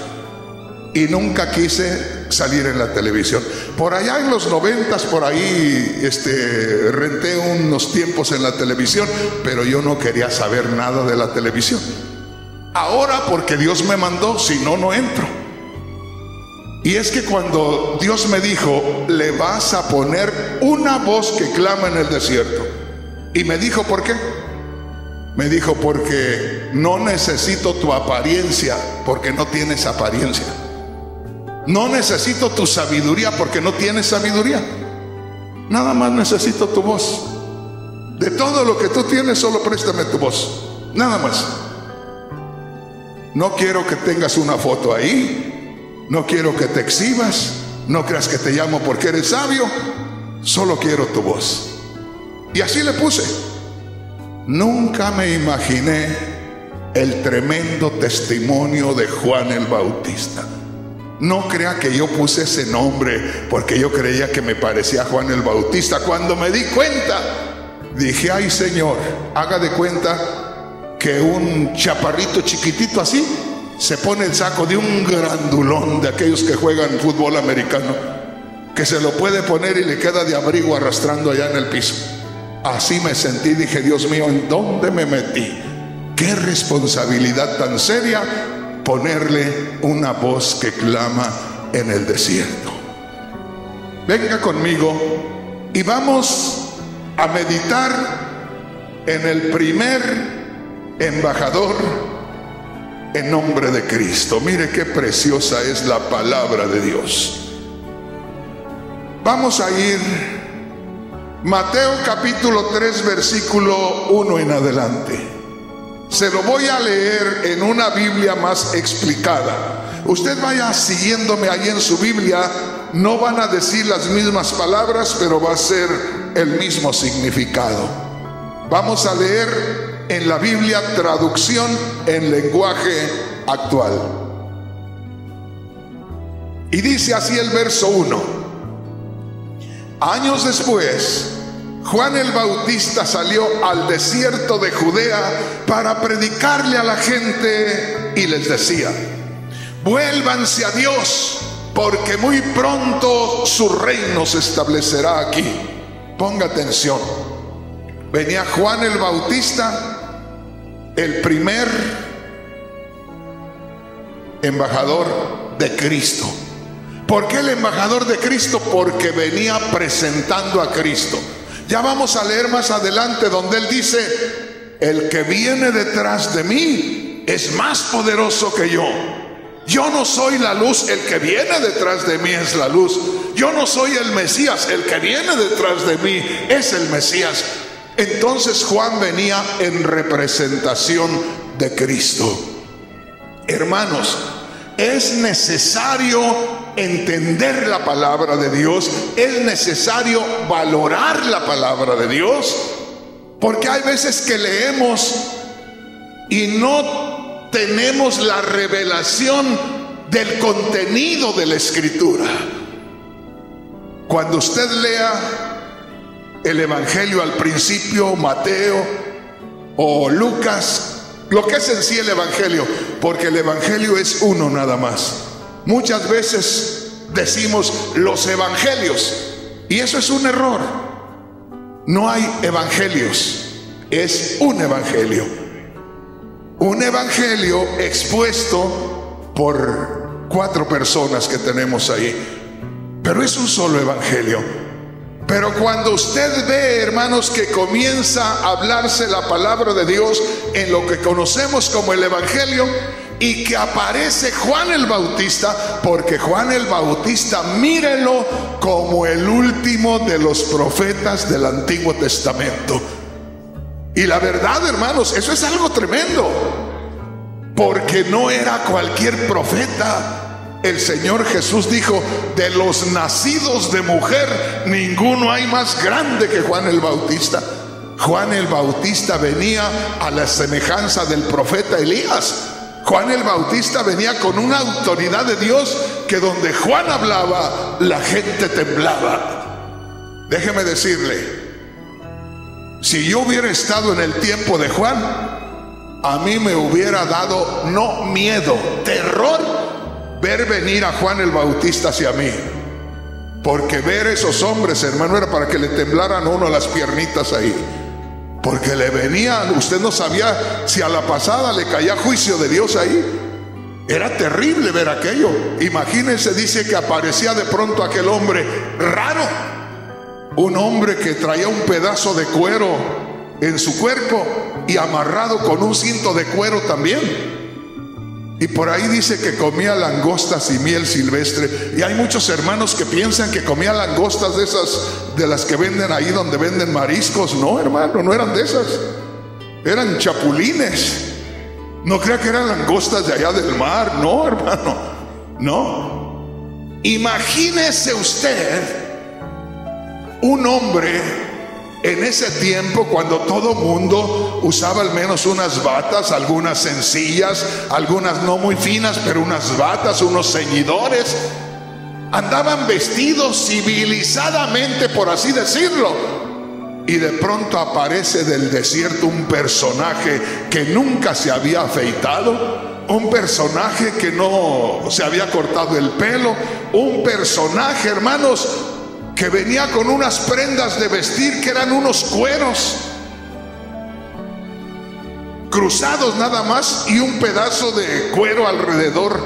y nunca quise salir en la televisión. Por allá en los 90s, por ahí renté unos tiempos en la televisión, pero yo no quería saber nada de la televisión. Ahora, porque Dios me mandó, si no, no entro. Y es que cuando Dios me dijo: le vas a poner Una Voz que Clama en el Desierto, y me dijo: ¿por qué? Me dijo: porque no necesito tu apariencia, porque no tienes apariencia. No necesito tu sabiduría, porque no tienes sabiduría. Nada más necesito tu voz. De todo lo que tú tienes, solo préstame tu voz. Nada más. No quiero que tengas una foto ahí. No quiero que te exhibas. No creas que te llamo porque eres sabio. Solo quiero tu voz. Y así le puse. Nunca me imaginé el tremendo testimonio de Juan el Bautista. No crea que yo puse ese nombre porque yo creía que me parecía Juan el Bautista. Cuando me di cuenta, dije: ay, Señor, haga de cuenta que un chaparrito chiquitito así se pone el saco de un grandulón de aquellos que juegan fútbol americano, que se lo puede poner y le queda de abrigo arrastrando allá en el piso. Así me sentí. Dije: Dios mío, ¿en dónde me metí? Qué responsabilidad tan seria ponerle una voz que clama en el desierto. Venga conmigo y vamos a meditar en el primer embajador en nombre de Cristo. Mire qué preciosa es la palabra de Dios. Vamos a ir Mateo capítulo 3 versículo 1 en adelante. Se lo voy a leer en una Biblia más explicada. Usted vaya siguiéndome ahí en su Biblia. No van a decir las mismas palabras, pero va a ser el mismo significado. Vamos a leer en la Biblia traducción en lenguaje actual. Y dice así el verso 1: años después, Juan el Bautista salió al desierto de Judea para predicarle a la gente y les decía: vuélvanse a Dios, porque muy pronto su reino se establecerá aquí. Ponga atención. Venía Juan el Bautista, el primer embajador de Cristo. ¿Por qué el embajador de Cristo? Porque venía presentando a Cristo. Ya vamos a leer más adelante donde él dice: el que viene detrás de mí es más poderoso que yo. Yo no soy la luz, el que viene detrás de mí es la luz. Yo no soy el Mesías, el que viene detrás de mí es el Mesías. Entonces Juan venía en representación de Cristo. Hermanos, es necesario entender la palabra de Dios, es necesario valorar la palabra de Dios, porque hay veces que leemos y no tenemos la revelación del contenido de la Escritura. Cuando usted lea el Evangelio al principio, Mateo o Lucas, lo que es en sí el Evangelio, porque el Evangelio es uno nada más. Muchas veces decimos los evangelios, y eso es un error. No hay evangelios, es un evangelio. Un evangelio expuesto por 4 personas que tenemos ahí, pero es un solo evangelio. Pero cuando usted ve, hermanos, que comienza a hablarse la palabra de Dios en lo que conocemos como el Evangelio, y que aparece Juan el Bautista, porque Juan el Bautista, mírenlo como el último de los profetas del Antiguo Testamento. Y la verdad, hermanos, eso es algo tremendo, porque no era cualquier profeta. El Señor Jesús dijo: de los nacidos de mujer, ninguno hay más grande que Juan el Bautista. Juan el Bautista venía a la semejanza del profeta Elías. Juan el Bautista venía con una autoridad de Dios que donde Juan hablaba, la gente temblaba. Déjeme decirle, si yo hubiera estado en el tiempo de Juan, a mí me hubiera dado no miedo, terror, ver venir a Juan el Bautista hacia mí. Porque ver esos hombres, hermano, era para que le temblaran a uno las piernitas ahí. Porque le venían, usted no sabía si a la pasada le caía juicio de Dios ahí. Era terrible ver aquello. Imagínense, dice que aparecía de pronto aquel hombre raro. Un hombre que traía un pedazo de cuero en su cuerpo y amarrado con un cinto de cuero también. Y por ahí dice que comía langostas y miel silvestre. Y hay muchos hermanos que piensan que comía langostas de esas, de las que venden ahí donde venden mariscos. No, hermano, no eran de esas. Eran chapulines. No crea que eran langostas de allá del mar. No, hermano, no. Imagínese usted un hombre En ese tiempo, cuando todo mundo usaba al menos unas batas, algunas sencillas, algunas no muy finas, pero unas batas, unos ceñidores, andaban vestidos civilizadamente, por así decirlo. Y de pronto aparece del desierto un personaje que nunca se había afeitado, un personaje que no se había cortado el pelo, un personaje, hermanos, que venía con unas prendas de vestir que eran unos cueros cruzados nada más y un pedazo de cuero alrededor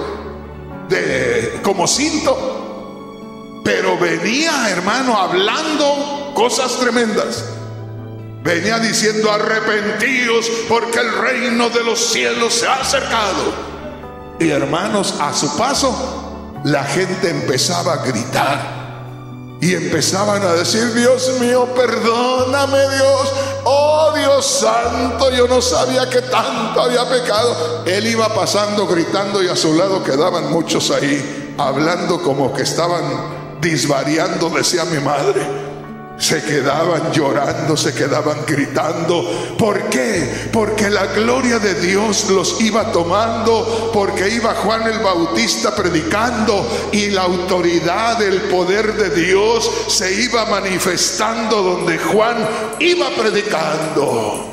de como cinto. Pero venía, hermano, hablando cosas tremendas. Venía diciendo: arrepentíos porque el reino de los cielos se ha acercado. Y hermanos, a su paso la gente empezaba a gritar y empezaban a decir: Dios mío, perdóname, Dios. Oh, Dios santo, yo no sabía que tanto había pecado. Él iba pasando gritando y a su lado quedaban muchos ahí hablando como que estaban disvariando, decía mi madre. Se quedaban llorando, se quedaban gritando. ¿Por qué? Porque la gloria de Dios los iba tomando, porque iba Juan el Bautista predicando y la autoridad, el poder de Dios se iba manifestando donde Juan iba predicando.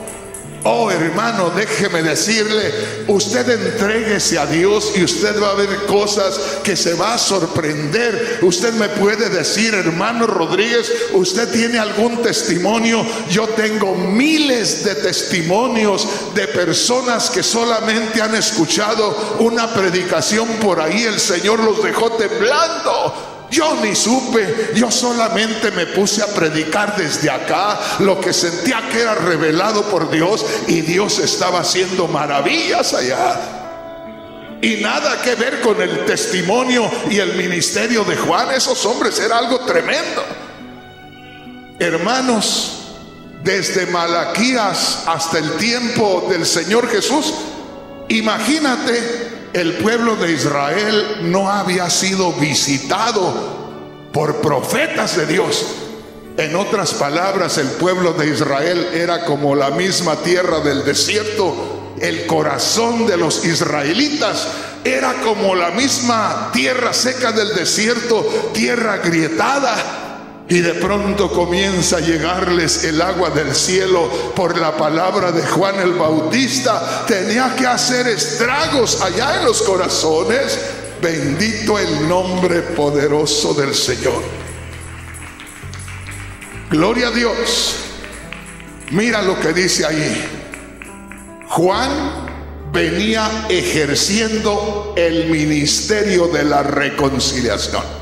Oh, hermano, déjeme decirle, usted entréguese a Dios y usted va a ver cosas que se va a sorprender. Usted me puede decir: hermano Rodríguez, ¿usted tiene algún testimonio? Yo tengo miles de testimonios de personas que solamente han escuchado una predicación por ahí, el Señor los dejó temblando. Yo ni supe, yo solamente me puse a predicar desde acá lo que sentía que era revelado por Dios, y Dios estaba haciendo maravillas allá. Y nada que ver con el testimonio y el ministerio de Juan. Esos hombres era algo tremendo. Hermanos, desde Malaquías hasta el tiempo del Señor Jesús, imagínate, el pueblo de Israel no había sido visitado por profetas de Dios. En otras palabras, el pueblo de Israel era como la misma tierra del desierto. El corazón de los israelitas era como la misma tierra seca del desierto, tierra agrietada. Y de pronto comienza a llegarles el agua del cielo por la palabra de Juan el Bautista. Tenía que hacer estragos allá en los corazones. Bendito el nombre poderoso del Señor. Gloria a Dios. Mira lo que dice ahí. Juan venía ejerciendo el ministerio de la reconciliación.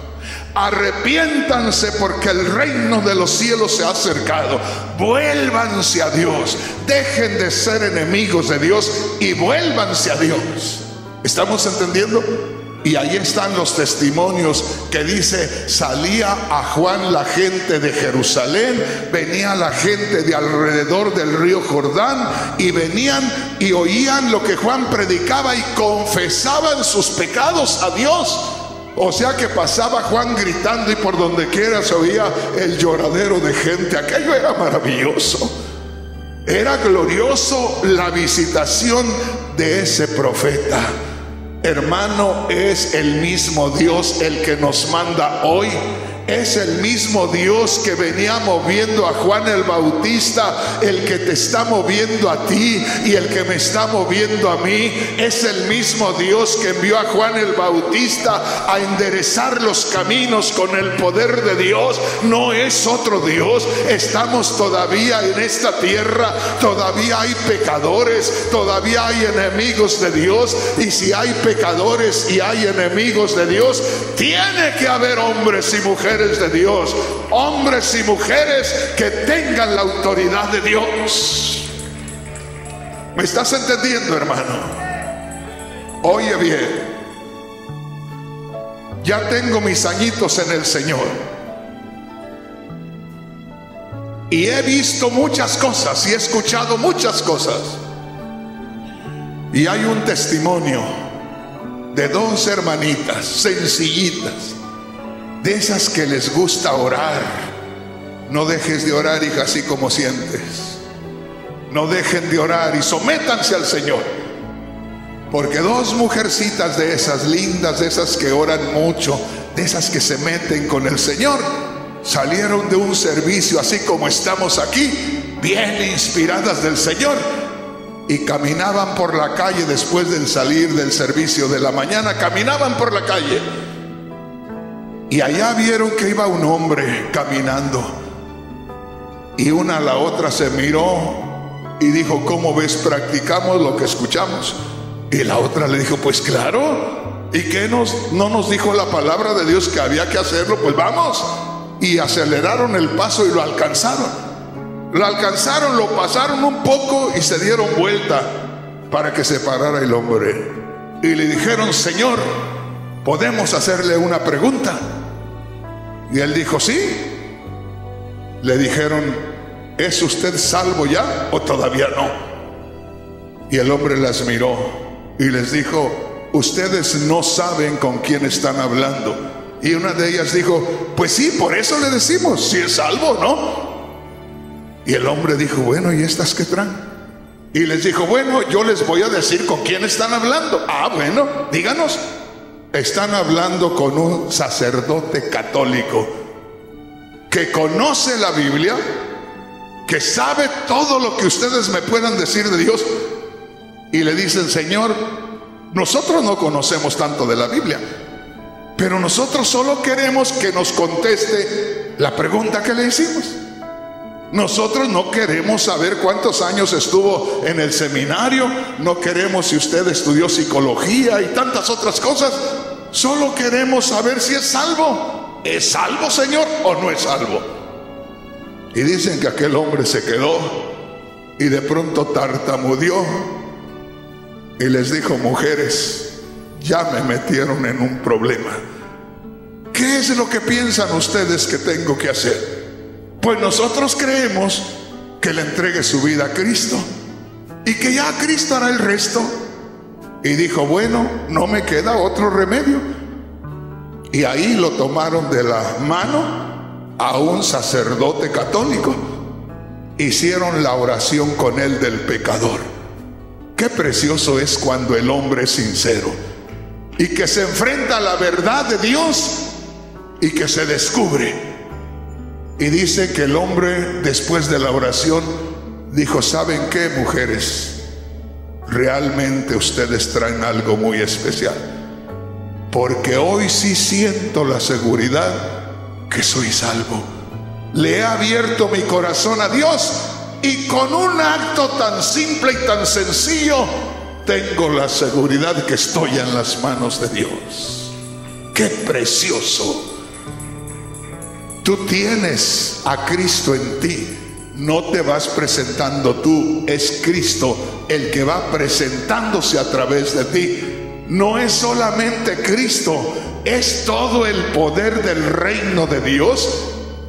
Arrepiéntanse porque el reino de los cielos se ha acercado. Vuélvanse a Dios. Dejen de ser enemigos de Dios y vuélvanse a Dios. ¿Estamos entendiendo? Y ahí están los testimonios que dice: salía a Juan la gente de Jerusalén, venía la gente de alrededor del río Jordán, y venían y oían lo que Juan predicaba y confesaban sus pecados a Dios. O sea que pasaba Juan gritando y por donde quiera se oía el lloradero de gente. Aquello era maravilloso. Era glorioso la visitación de ese profeta. Hermano, es el mismo Dios el que nos manda hoy. Es el mismo Dios que venía moviendo a Juan el Bautista, el que te está moviendo a ti y el que me está moviendo a mí. Es el mismo Dios que envió a Juan el Bautista a enderezar los caminos con el poder de Dios. No es otro Dios. Estamos todavía en esta tierra, todavía hay pecadores, todavía hay enemigos de Dios. Y si hay pecadores y hay enemigos de Dios, tiene que haber hombres y mujeres de Dios, hombres y mujeres que tengan la autoridad de Dios. ¿Me estás entendiendo, hermano? Oye bien, ya tengo mis añitos en el Señor y he visto muchas cosas y he escuchado muchas cosas, y hay un testimonio de dos hermanitas sencillitas, de esas que les gusta orar, No dejes de orar, hija, así como sientes. No dejen de orar y sométanse al Señor. Porque dos mujercitas de esas lindas, de esas que oran mucho, de esas que se meten con el Señor, salieron de un servicio así como estamos aquí, bien inspiradas del Señor, y caminaban por la calle después del salir del servicio de la mañana. Caminaban por la calle y allá vieron que iba un hombre caminando, y una a la otra se miró y dijo: ¿cómo ves? ¿Practicamos lo que escuchamos? Y la otra le dijo: pues claro. ¿Y qué no nos dijo la palabra de Dios que había que hacerlo? Pues vamos. Y aceleraron el paso y lo alcanzaron. Lo alcanzaron, lo pasaron un poco y se dieron vuelta para que se parara el hombre. Y le dijeron: Señor, ¿podemos hacerle una pregunta? Y él dijo: sí. Le dijeron: ¿es usted salvo ya o todavía no? Y el hombre las miró y les dijo: ustedes no saben con quién están hablando. Y una de ellas dijo: pues sí, por eso le decimos si es salvo, ¿no? Y el hombre dijo: bueno, ¿y estas qué traen? Y les dijo: bueno, yo les voy a decir con quién están hablando. Ah, bueno, díganos. Están hablando con un sacerdote católico que conoce la Biblia, que sabe todo lo que ustedes me puedan decir de Dios. Y le dicen: Señor, nosotros no conocemos tanto de la Biblia, pero nosotros solo queremos que nos conteste la pregunta que le hicimos. Nosotros no queremos saber cuántos años estuvo en el seminario, no queremos si usted estudió psicología y tantas otras cosas. Solo queremos saber si es salvo. ¿Es salvo, Señor, o no es salvo? Y dicen que aquel hombre se quedó y de pronto tartamudeó y les dijo: mujeres, ya me metieron en un problema. ¿Qué es lo que piensan ustedes que tengo que hacer? Pues nosotros creemos que le entregue su vida a Cristo y que ya Cristo hará el resto. Y dijo: bueno, no me queda otro remedio. Y ahí lo tomaron de la mano a un sacerdote católico. Hicieron la oración con él del pecador. Qué precioso es cuando el hombre es sincero y que se enfrenta a la verdad de Dios y que se descubre. Y dice que el hombre, después de la oración, dijo: ¿saben qué, mujeres? Realmente ustedes traen algo muy especial, porque hoy sí siento la seguridad que soy salvo. Le he abierto mi corazón a Dios y con un acto tan simple y tan sencillo tengo la seguridad que estoy en las manos de Dios. ¡Qué precioso! Tú tienes a Cristo en ti. No te vas presentando tú, es Cristo el que va presentándose a través de ti. No es solamente Cristo, es todo el poder del reino de Dios.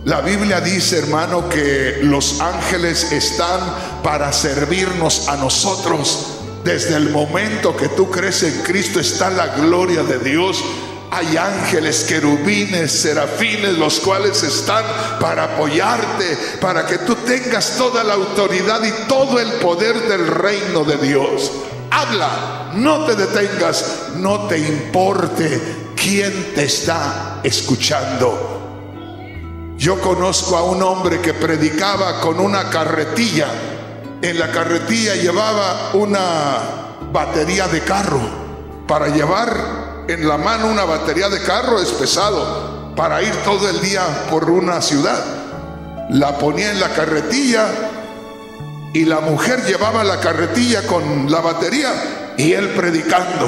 La Biblia dice, hermano, que los ángeles están para servirnos a nosotros. Desde el momento que tú crees en Cristo está la gloria de Dios. Hay ángeles, querubines, serafines, los cuales están para apoyarte, para que tú tengas toda la autoridad y todo el poder del reino de Dios. Habla, no te detengas, no te importe quién te está escuchando. Yo conozco a un hombre que predicaba con una carretilla. En la carretilla llevaba una batería de carro. Para llevar en la mano una batería de carro es pesado, para ir todo el día por una ciudad. La ponía en la carretilla y la mujer llevaba la carretilla con la batería y él predicando.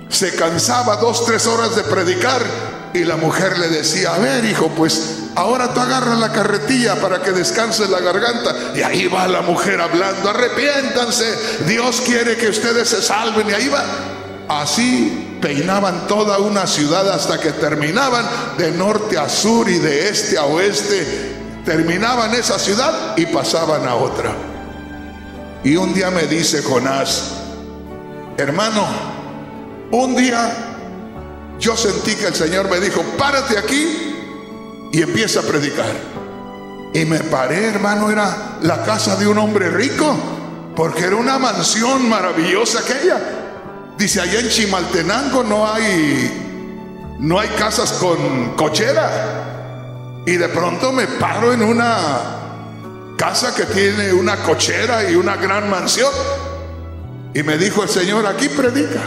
Se cansaba 2-3 horas de predicar y la mujer le decía: a ver, hijo, pues ahora tú agarra la carretilla para que descanse la garganta. Y ahí va la mujer hablando: arrepiéntanse, Dios quiere que ustedes se salven. Y ahí va. Así peinaban toda una ciudad hasta que terminaban de norte a sur y de este a oeste. Terminaban esa ciudad y pasaban a otra. Y un día me dice Jonás: hermano, un día yo sentí que el Señor me dijo: párate aquí y empieza a predicar. Y me paré, hermano, era la casa de un hombre rico, porque era una mansión maravillosa aquella. Dice, allá en Chimaltenango no hay casas con cochera. Y de pronto me paro en una casa que tiene una cochera y una gran mansión. Y me dijo el Señor, aquí predica.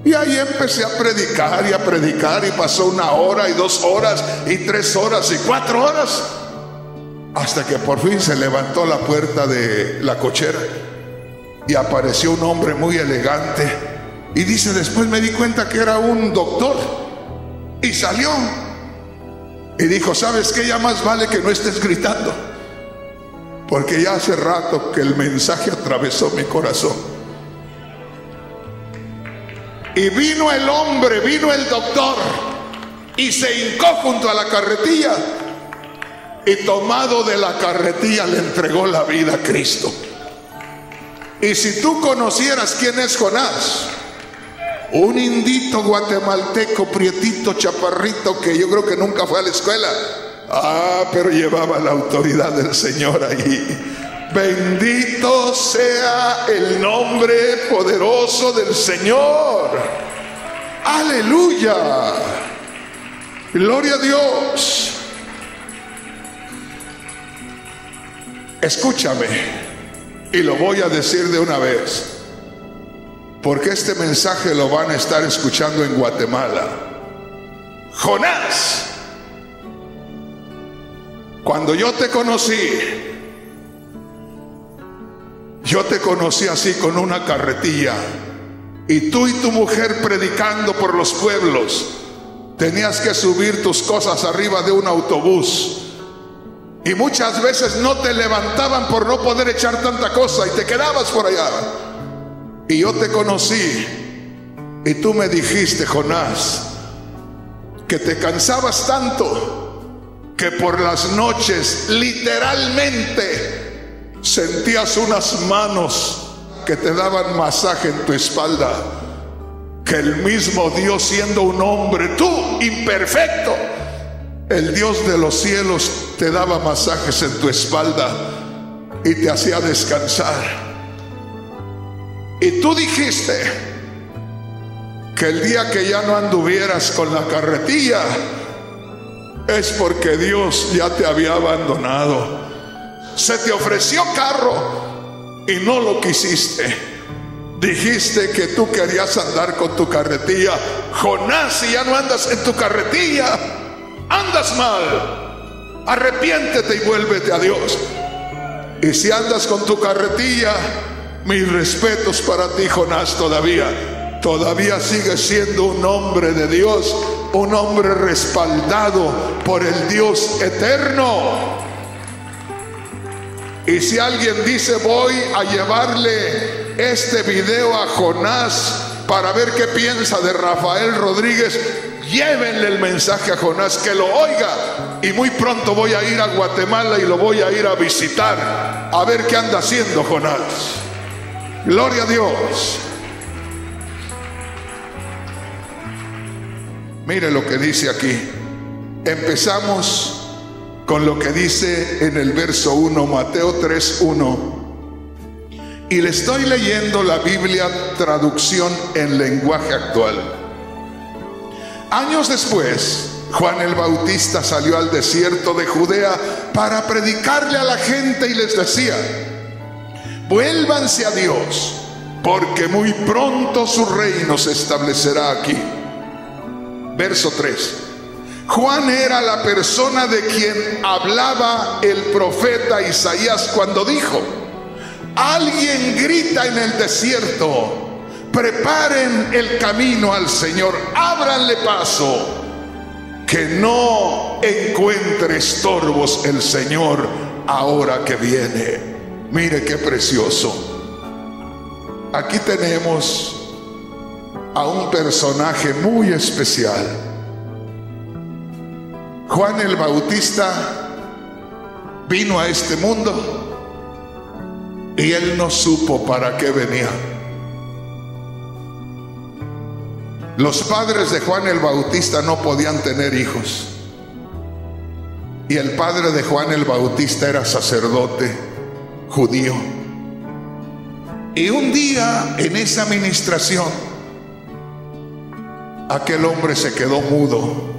Y ahí empecé a predicar y pasó 1 hora y 2 horas y 3 horas y 4 horas, hasta que por fin se levantó la puerta de la cochera y apareció un hombre muy elegante. Y dice, después me di cuenta que era un doctor. Y salió y dijo, ¿sabes qué? Ya más vale que no estés gritando, porque ya hace rato que el mensaje atravesó mi corazón. Y vino el hombre, vino el doctor, y se hincó junto a la carretilla, y tomado de la carretilla le entregó la vida a Cristo. Y si tú conocieras quién es Jonás, un indito guatemalteco, prietito, chaparrito, que yo creo que nunca fue a la escuela, pero llevaba la autoridad del Señor ahí. Bendito sea el nombre poderoso del Señor. Aleluya. Gloria a Dios. Escúchame, y lo voy a decir de una vez, porque este mensaje lo van a estar escuchando en Guatemala. Jonás, cuando yo te conocí así con una carretilla, y tú y tu mujer predicando por los pueblos. Tenías que subir tus cosas arriba de un autobús, y muchas veces no te levantaban por no poder echar tanta cosa y te quedabas por allá. Y yo te conocí y tú me dijiste, Jonás, que te cansabas tanto que por las noches literalmente sentías unas manos que te daban masaje en tu espalda, que el mismo Dios, siendo un hombre, tú imperfecto, el Dios de los cielos, te daba masajes en tu espalda y te hacía descansar. Y tú dijiste que el día que ya no anduvieras con la carretilla es porque Dios ya te había abandonado. Se te ofreció carro y no lo quisiste. Dijiste que tú querías andar con tu carretilla. Jonás, si ya no andas en tu carretilla, andas mal. Arrepiéntete y vuélvete a Dios. Y si andas con tu carretilla, mis respetos para ti, Jonás. Todavía sigues siendo un hombre de Dios, un hombre respaldado por el Dios eterno. Y si alguien dice, voy a llevarle este video a Jonás para ver qué piensa de Rafael Rodríguez, llévenle el mensaje a Jonás, que lo oiga. Y muy pronto voy a ir a Guatemala y lo voy a ir a visitar, a ver qué anda haciendo Jonás. Gloria a Dios. Mire lo que dice aquí. Empezamos con lo que dice en el verso 1, Mateo 3:1. Y le estoy leyendo la Biblia traducción en lenguaje actual. Años después, Juan el Bautista salió al desierto de Judea para predicarle a la gente y les decía: vuélvanse a Dios, porque muy pronto su reino se establecerá aquí. Verso 3. Juan era la persona de quien hablaba el profeta Isaías cuando dijo: alguien grita en el desierto, preparen el camino al Señor, ábranle paso, que no encuentre estorbos el Señor ahora que viene. Mire qué precioso. Aquí tenemos a un personaje muy especial. Juan el Bautista vino a este mundo y él no supo para qué venía. Los padres de Juan el Bautista no podían tener hijos. y el padre de Juan el Bautista era sacerdote judío. Y un día en esa administración, aquel hombre se quedó mudo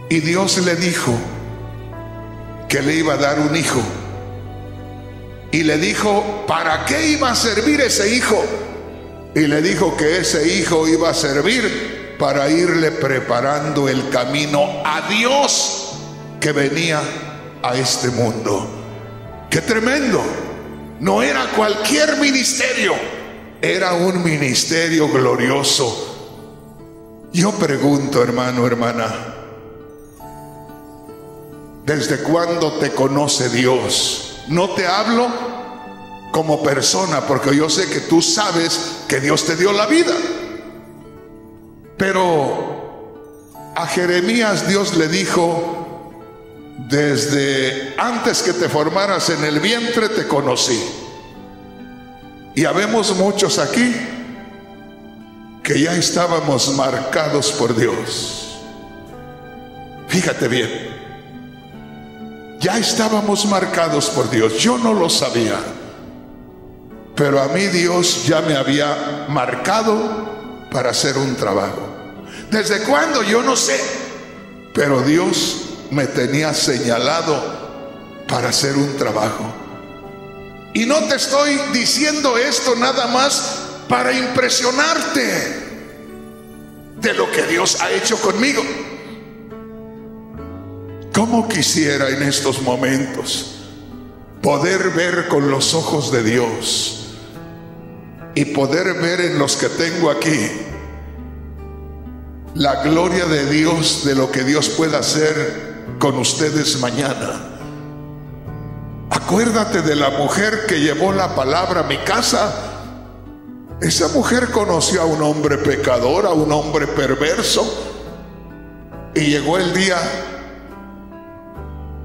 y Dios le dijo que le iba a dar un hijo. Y le dijo, ¿para qué iba a servir ese hijo? Y le dijo que ese hijo iba a servir para irle preparando el camino a Dios que venía a este mundo. ¡Qué tremendo! No era cualquier ministerio, era un ministerio glorioso. Yo pregunto, hermano, hermana, ¿desde cuándo te conoce Dios? No te hablo como persona, porque yo sé que tú sabes que Dios te dio la vida. Pero a Jeremías Dios le dijo, desde antes que te formaras en el vientre te conocí. Y habemos muchos aquí que ya estábamos marcados por Dios. Fíjate bien, ya estábamos marcados por Dios. Yo no lo sabía, pero a mí Dios ya me había marcado para hacer un trabajo. ¿Desde cuándo? Yo no sé, pero Dios me tenía señalado para hacer un trabajo. Y no te estoy diciendo esto nada más para impresionarte de lo que Dios ha hecho conmigo. ¿Cómo quisiera en estos momentos poder ver con los ojos de Dios y poder ver en los que tengo aquí la gloria de Dios, de lo que Dios pueda hacer con ustedes mañana? Acuérdate de la mujer que llevó la palabra a mi casa. Esa mujer conoció a un hombre pecador, a un hombre perverso, y llegó el día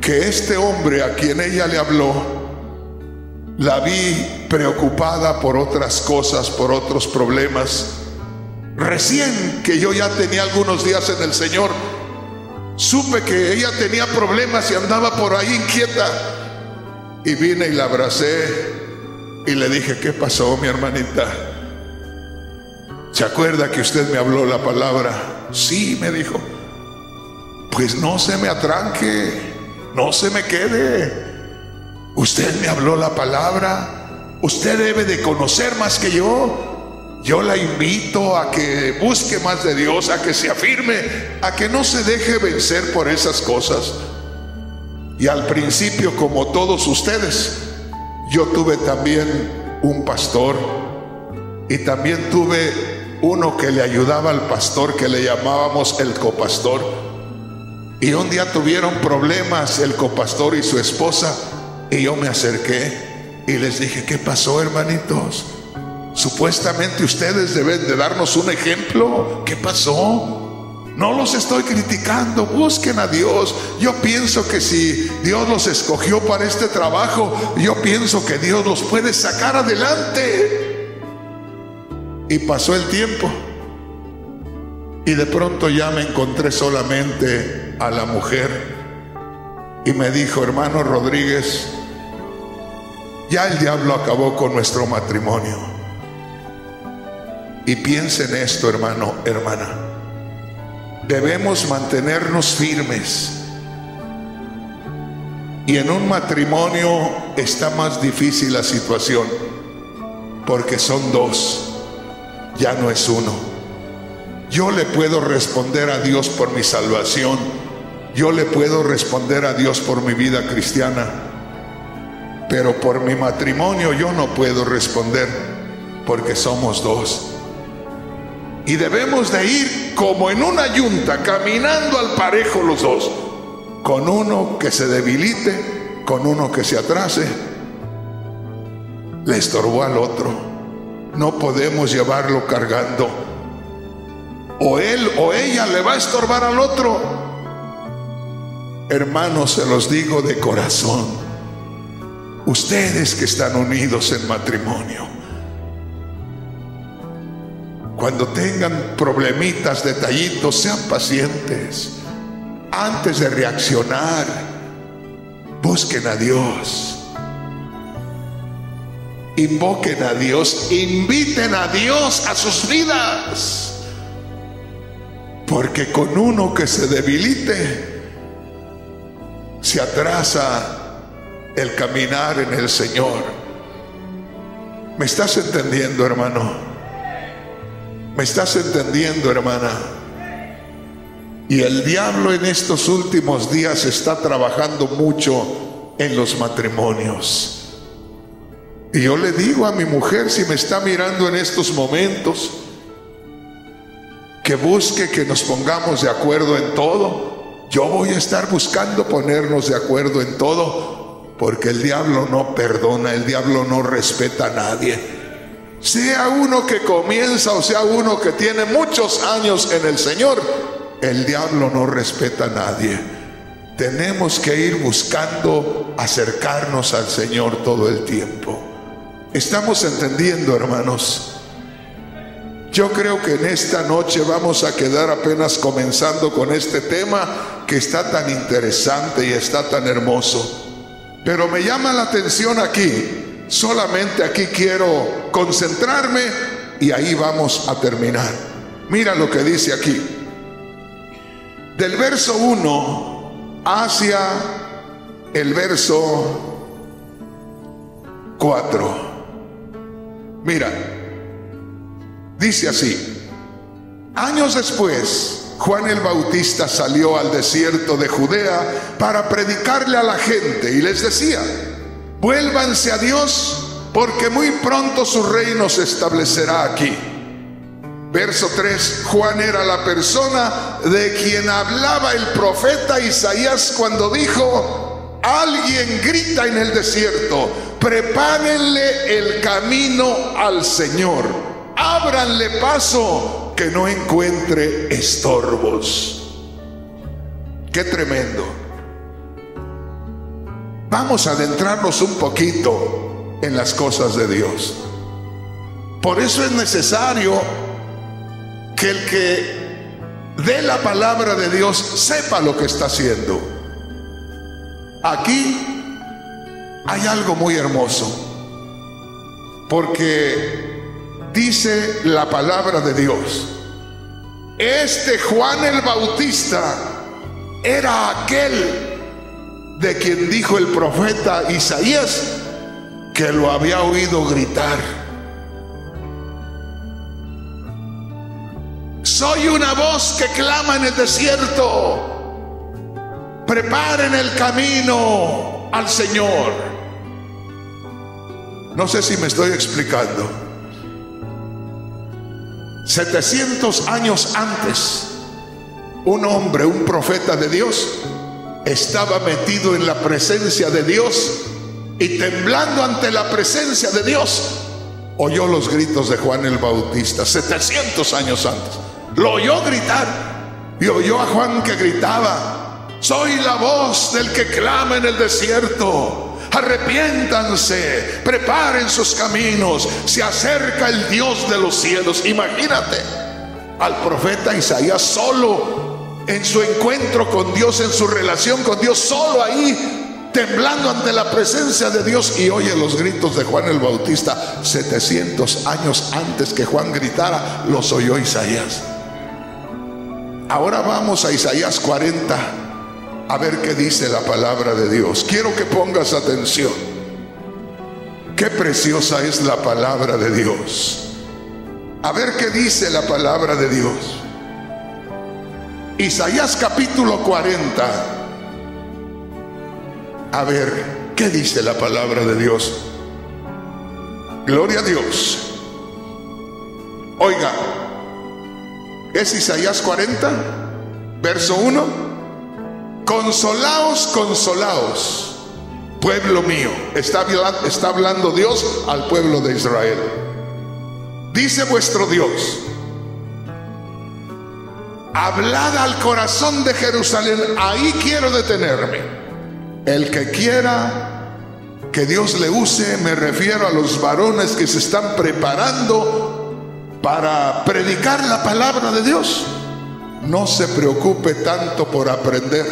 que este hombre a quien ella le habló, la vi preocupada por otras cosas, por otros problemas. Recién que yo ya tenía algunos días en el Señor, supe que ella tenía problemas y andaba por ahí inquieta, y vine y la abracé y le dije, ¿qué pasó, mi hermanita? ¿Se acuerda que usted me habló la palabra? Sí, me dijo. Pues no se me atranque, no se me quede. Usted me habló la palabra, usted debe de conocer más que yo. Yo la invito a que busque más de Dios, a que se afirme, a que no se deje vencer por esas cosas. Y al principio, como todos ustedes, yo tuve también un pastor, y también tuve uno que le ayudaba al pastor, que le llamábamos el copastor. Y un día tuvieron problemas el copastor y su esposa, y yo me acerqué y les dije, ¿qué pasó, hermanitos? Supuestamente ustedes deben de darnos un ejemplo. ¿Qué pasó? No los estoy criticando, busquen a Dios. Yo pienso que si Dios los escogió para este trabajo, yo pienso que Dios los puede sacar adelante. Y pasó el tiempo, y de pronto ya me encontré solamente a la mujer, y me dijo, hermano Rodríguez, ya el diablo acabó con nuestro matrimonio. Y piensa en esto, hermano, hermana, debemos mantenernos firmes. Y en un matrimonio está más difícil la situación, porque son dos, ya no es uno. Yo le puedo responder a Dios por mi salvación, yo le puedo responder a Dios por mi vida cristiana, pero por mi matrimonio yo no puedo responder, porque somos dos. Y debemos de ir como en una yunta, caminando al parejo los dos, con uno que se debilite, con uno que se atrase. Le estorbó al otro, no podemos llevarlo cargando. O él o ella le va a estorbar al otro. Hermanos, se los digo de corazón, ustedes que están unidos en matrimonio, cuando tengan problemitas, detallitos, sean pacientes. Antes de reaccionar, Busquen a Dios, invoquen a Dios, inviten a Dios a sus vidas, porque con uno que se debilite se atrasa el caminar en el Señor. ¿Me estás entendiendo, hermano? ¿Me estás entendiendo, hermana? Y el diablo en estos últimos días está trabajando mucho en los matrimonios. Y yo le digo a mi mujer, si me está mirando en estos momentos, que busque que nos pongamos de acuerdo en todo. Yo voy a estar buscando ponernos de acuerdo en todo, porque el diablo no perdona, el diablo no respeta a nadie. Sea uno que comienza o sea uno que tiene muchos años en el Señor, el diablo no respeta a nadie. Tenemos que ir buscando acercarnos al Señor todo el tiempo. ¿Estamos entendiendo, hermanos? Yo creo que en esta noche vamos a quedar apenas comenzando con este tema que está tan interesante y está tan hermoso. Pero me llama la atención aquí, solamente aquí quiero concentrarme y ahí vamos a terminar. Mira lo que dice aquí. Del verso 1 hacia el verso 4. Mira, dice así: años después, Juan el Bautista salió al desierto de Judea para predicarle a la gente y les decía: vuélvanse a Dios, porque muy pronto su reino se establecerá aquí. Verso 3, Juan era la persona de quien hablaba el profeta Isaías cuando dijo: alguien grita en el desierto, prepárenle el camino al Señor, ábranle paso, que no encuentre estorbos. Qué tremendo. Vamos a adentrarnos un poquito en las cosas de Dios. Por eso es necesario que el que dé la palabra de Dios sepa lo que está haciendo. Aquí hay algo muy hermoso, porque dice la palabra de Dios: este Juan el Bautista era aquel de quien dijo el profeta Isaías que lo había oído gritar: soy una voz que clama en el desierto, preparen el camino al Señor. No sé si me estoy explicando. 700 años antes, un hombre, un profeta de Dios, estaba metido en la presencia de Dios y temblando ante la presencia de Dios, oyó los gritos de Juan el Bautista. 700 años antes lo oyó gritar y oyó a Juan que gritaba: soy la voz del que clama en el desierto, arrepiéntanse, preparen sus caminos, se acerca el Dios de los cielos. Imagínate al profeta Isaías solo en su encuentro con Dios, en su relación con Dios, solo ahí temblando ante la presencia de Dios, y oye los gritos de Juan el Bautista. 700 años antes que Juan gritara, los oyó Isaías. Ahora vamos a Isaías 40 a ver qué dice la palabra de Dios. Quiero que pongas atención. Qué preciosa es la palabra de Dios. A ver qué dice la palabra de Dios. Isaías capítulo 40. A ver qué dice la palabra de Dios. Gloria a Dios. Oiga, es Isaías 40, verso 1. Consolaos, consolaos, pueblo mío. Está hablando Dios al pueblo de Israel. Dice vuestro Dios: hablad al corazón de Jerusalén. Ahí quiero detenerme. El que quiera que Dios le use, me refiero a los varones que se están preparando para predicar la palabra de Dios. No se preocupe tanto por aprender,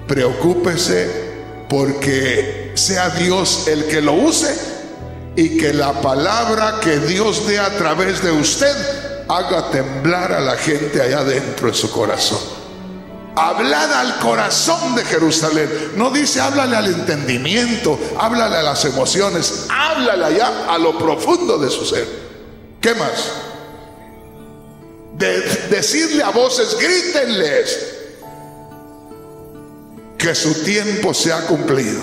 preocúpese porque sea Dios el que lo use y que la palabra que Dios dé a través de usted haga temblar a la gente allá dentro de su corazón. Hablad al corazón de Jerusalén. No dice háblale al entendimiento, háblale a las emociones, háblale allá a lo profundo de su ser. ¿Qué más? Decirle a voces, grítenles que su tiempo se ha cumplido,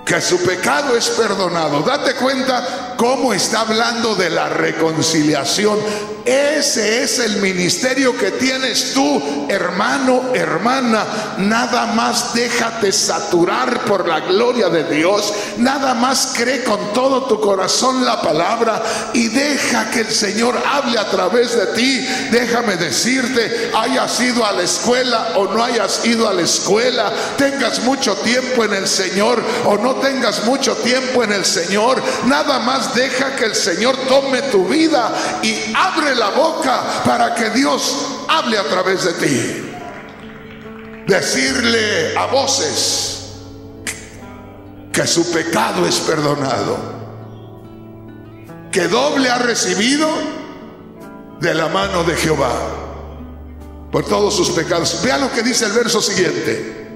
que su pecado es perdonado. Date cuenta cómo está hablando de la reconciliación. Ese es el ministerio que tienes tú, hermano, hermana. Nada más déjate saturar por la gloria de Dios. Nada más cree con todo tu corazón la palabra y deja que el Señor hable a través de ti. Déjame decirte, hayas ido a la escuela o no hayas ido a la escuela, tengas mucho tiempo en el Señor o no tengas mucho tiempo en el Señor, nada más deja que el Señor tome tu vida y abre la boca para que Dios hable a través de ti. Decirle a voces que su pecado es perdonado, que doble ha recibido de la mano de Jehová por todos sus pecados. Vea lo que dice el verso siguiente: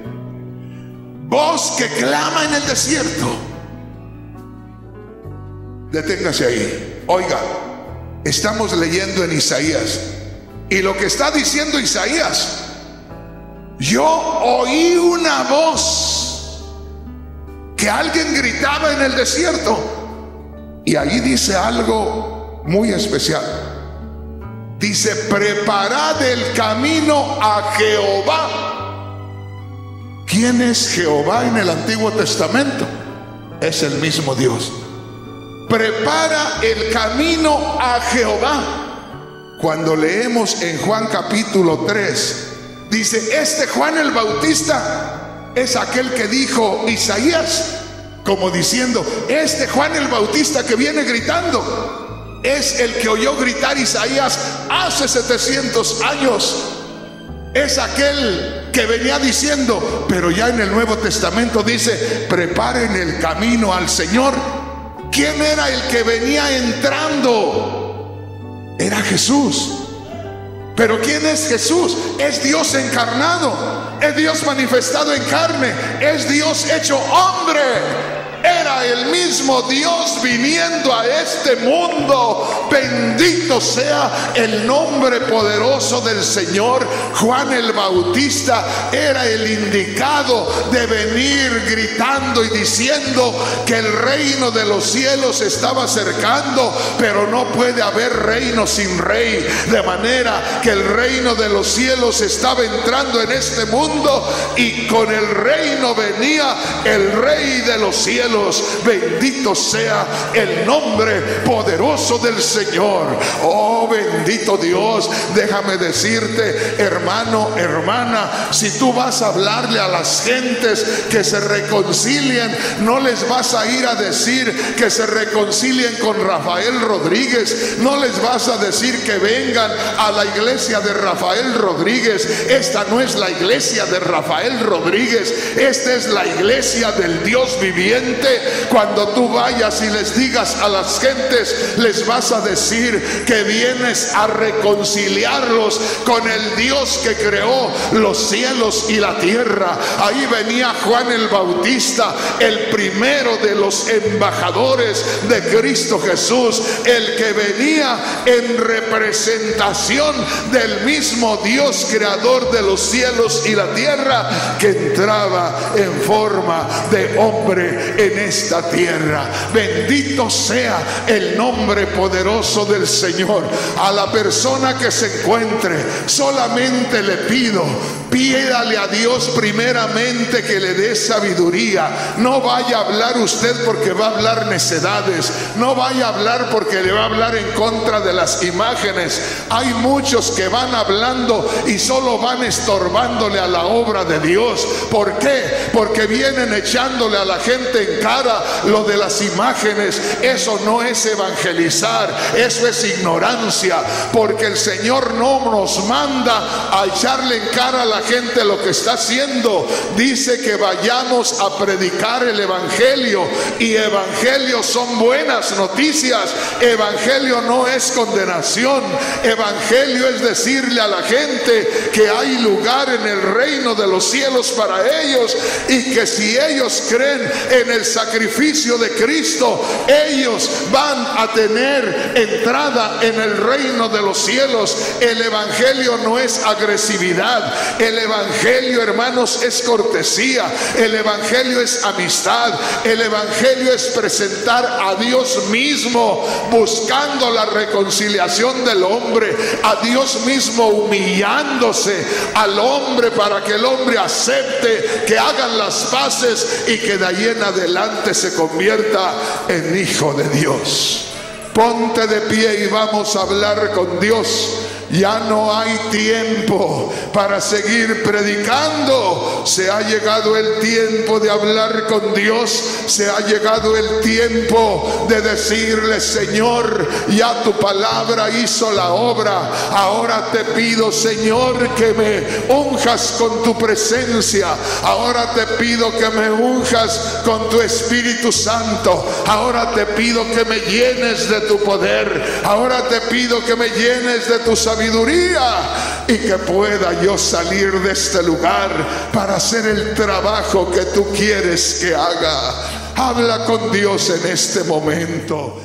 voz que clama en el desierto. Deténgase ahí. Oiga, estamos leyendo en Isaías, y lo que está diciendo Isaías: yo oí una voz que alguien gritaba en el desierto. Y ahí dice algo muy especial. Dice: preparad el camino a Jehová. ¿Quién es Jehová en el Antiguo Testamento? Es el mismo Dios. Prepara el camino a Jehová. Cuando leemos en Juan capítulo 3, dice: este Juan el Bautista es aquel que dijo Isaías, como diciendo, este Juan el Bautista que viene gritando es el que oyó gritar Isaías hace 700 años. Es aquel que venía diciendo, pero ya en el Nuevo Testamento dice: preparen el camino al Señor. ¿Quién era el que venía entrando? Era Jesús. Pero ¿quién es Jesús? Es Dios encarnado, es Dios manifestado en carne, es Dios hecho hombre. Era el mismo Dios viniendo a este mundo. Bendito sea el nombre poderoso del Señor. Juan el Bautista era el indicado de venir gritando y diciendo que el reino de los cielos estaba acercando, pero no puede haber reino sin rey. De manera que el reino de los cielos estaba entrando en este mundo, y con el reino venía el rey de los cielos. Bendito sea el nombre poderoso del Señor. Oh, bendito Dios. Déjame decirte, hermano, hermana, si tú vas a hablarle a las gentes que se reconcilien, no les vas a ir a decir que se reconcilien con Rafael Rodríguez. No les vas a decir que vengan a la iglesia de Rafael Rodríguez. Esta no es la iglesia de Rafael Rodríguez. Esta es la iglesia del Dios viviente. Cuando tú vayas y les digas a las gentes, les vas a decir que vienes a reconciliarlos con el Dios que creó los cielos y la tierra. Ahí venía Juan el Bautista, el primero de los embajadores de Cristo Jesús, el que venía en representación del mismo Dios creador de los cielos y la tierra, que entraba en forma de hombre en esta tierra. Bendito sea el nombre poderoso del Señor. A la persona que se encuentre, solamente le pido, pídale a Dios primeramente que le dé sabiduría. No vaya a hablar usted porque va a hablar necedades. No vaya a hablar porque le va a hablar en contra de las imágenes. Hay muchos que van hablando y solo van estorbándole a la obra de Dios. ¿Por qué? Porque vienen echándole a la gente en cara lo de las imágenes. Eso no es evangelizar, eso es ignorancia, porque el Señor no nos manda a echarle en cara a la gente lo que está haciendo. Dice que vayamos a predicar el evangelio, y evangelio son buenas noticias. Evangelio no es condenación. Evangelio es decirle a la gente que hay lugar en el reino de los cielos para ellos, y que si ellos creen en el sacrificio de Cristo, ellos van a tener entrada en el reino de los cielos. El evangelio no es agresividad. El evangelio, hermanos, es cortesía. El evangelio es amistad. El evangelio es presentar a Dios mismo, buscando la reconciliación del hombre, a Dios mismo humillándose al hombre para que el hombre acepte, que hagan las paces y que de ahí en adelante se convierta en hijo de Dios. Ponte de pie y vamos a hablar con Dios. Ya no hay tiempo para seguir predicando. Se ha llegado el tiempo de hablar con Dios. Se ha llegado el tiempo de decirle: Señor, ya tu palabra hizo la obra. Ahora te pido, Señor, que me unjas con tu presencia. Ahora te pido que me unjas con tu Espíritu Santo. Ahora te pido que me llenes de tu poder. Ahora te pido que me llenes de tu sabiduría, y que pueda yo salir de este lugar para hacer el trabajo que tú quieres que haga. Habla con Dios en este momento.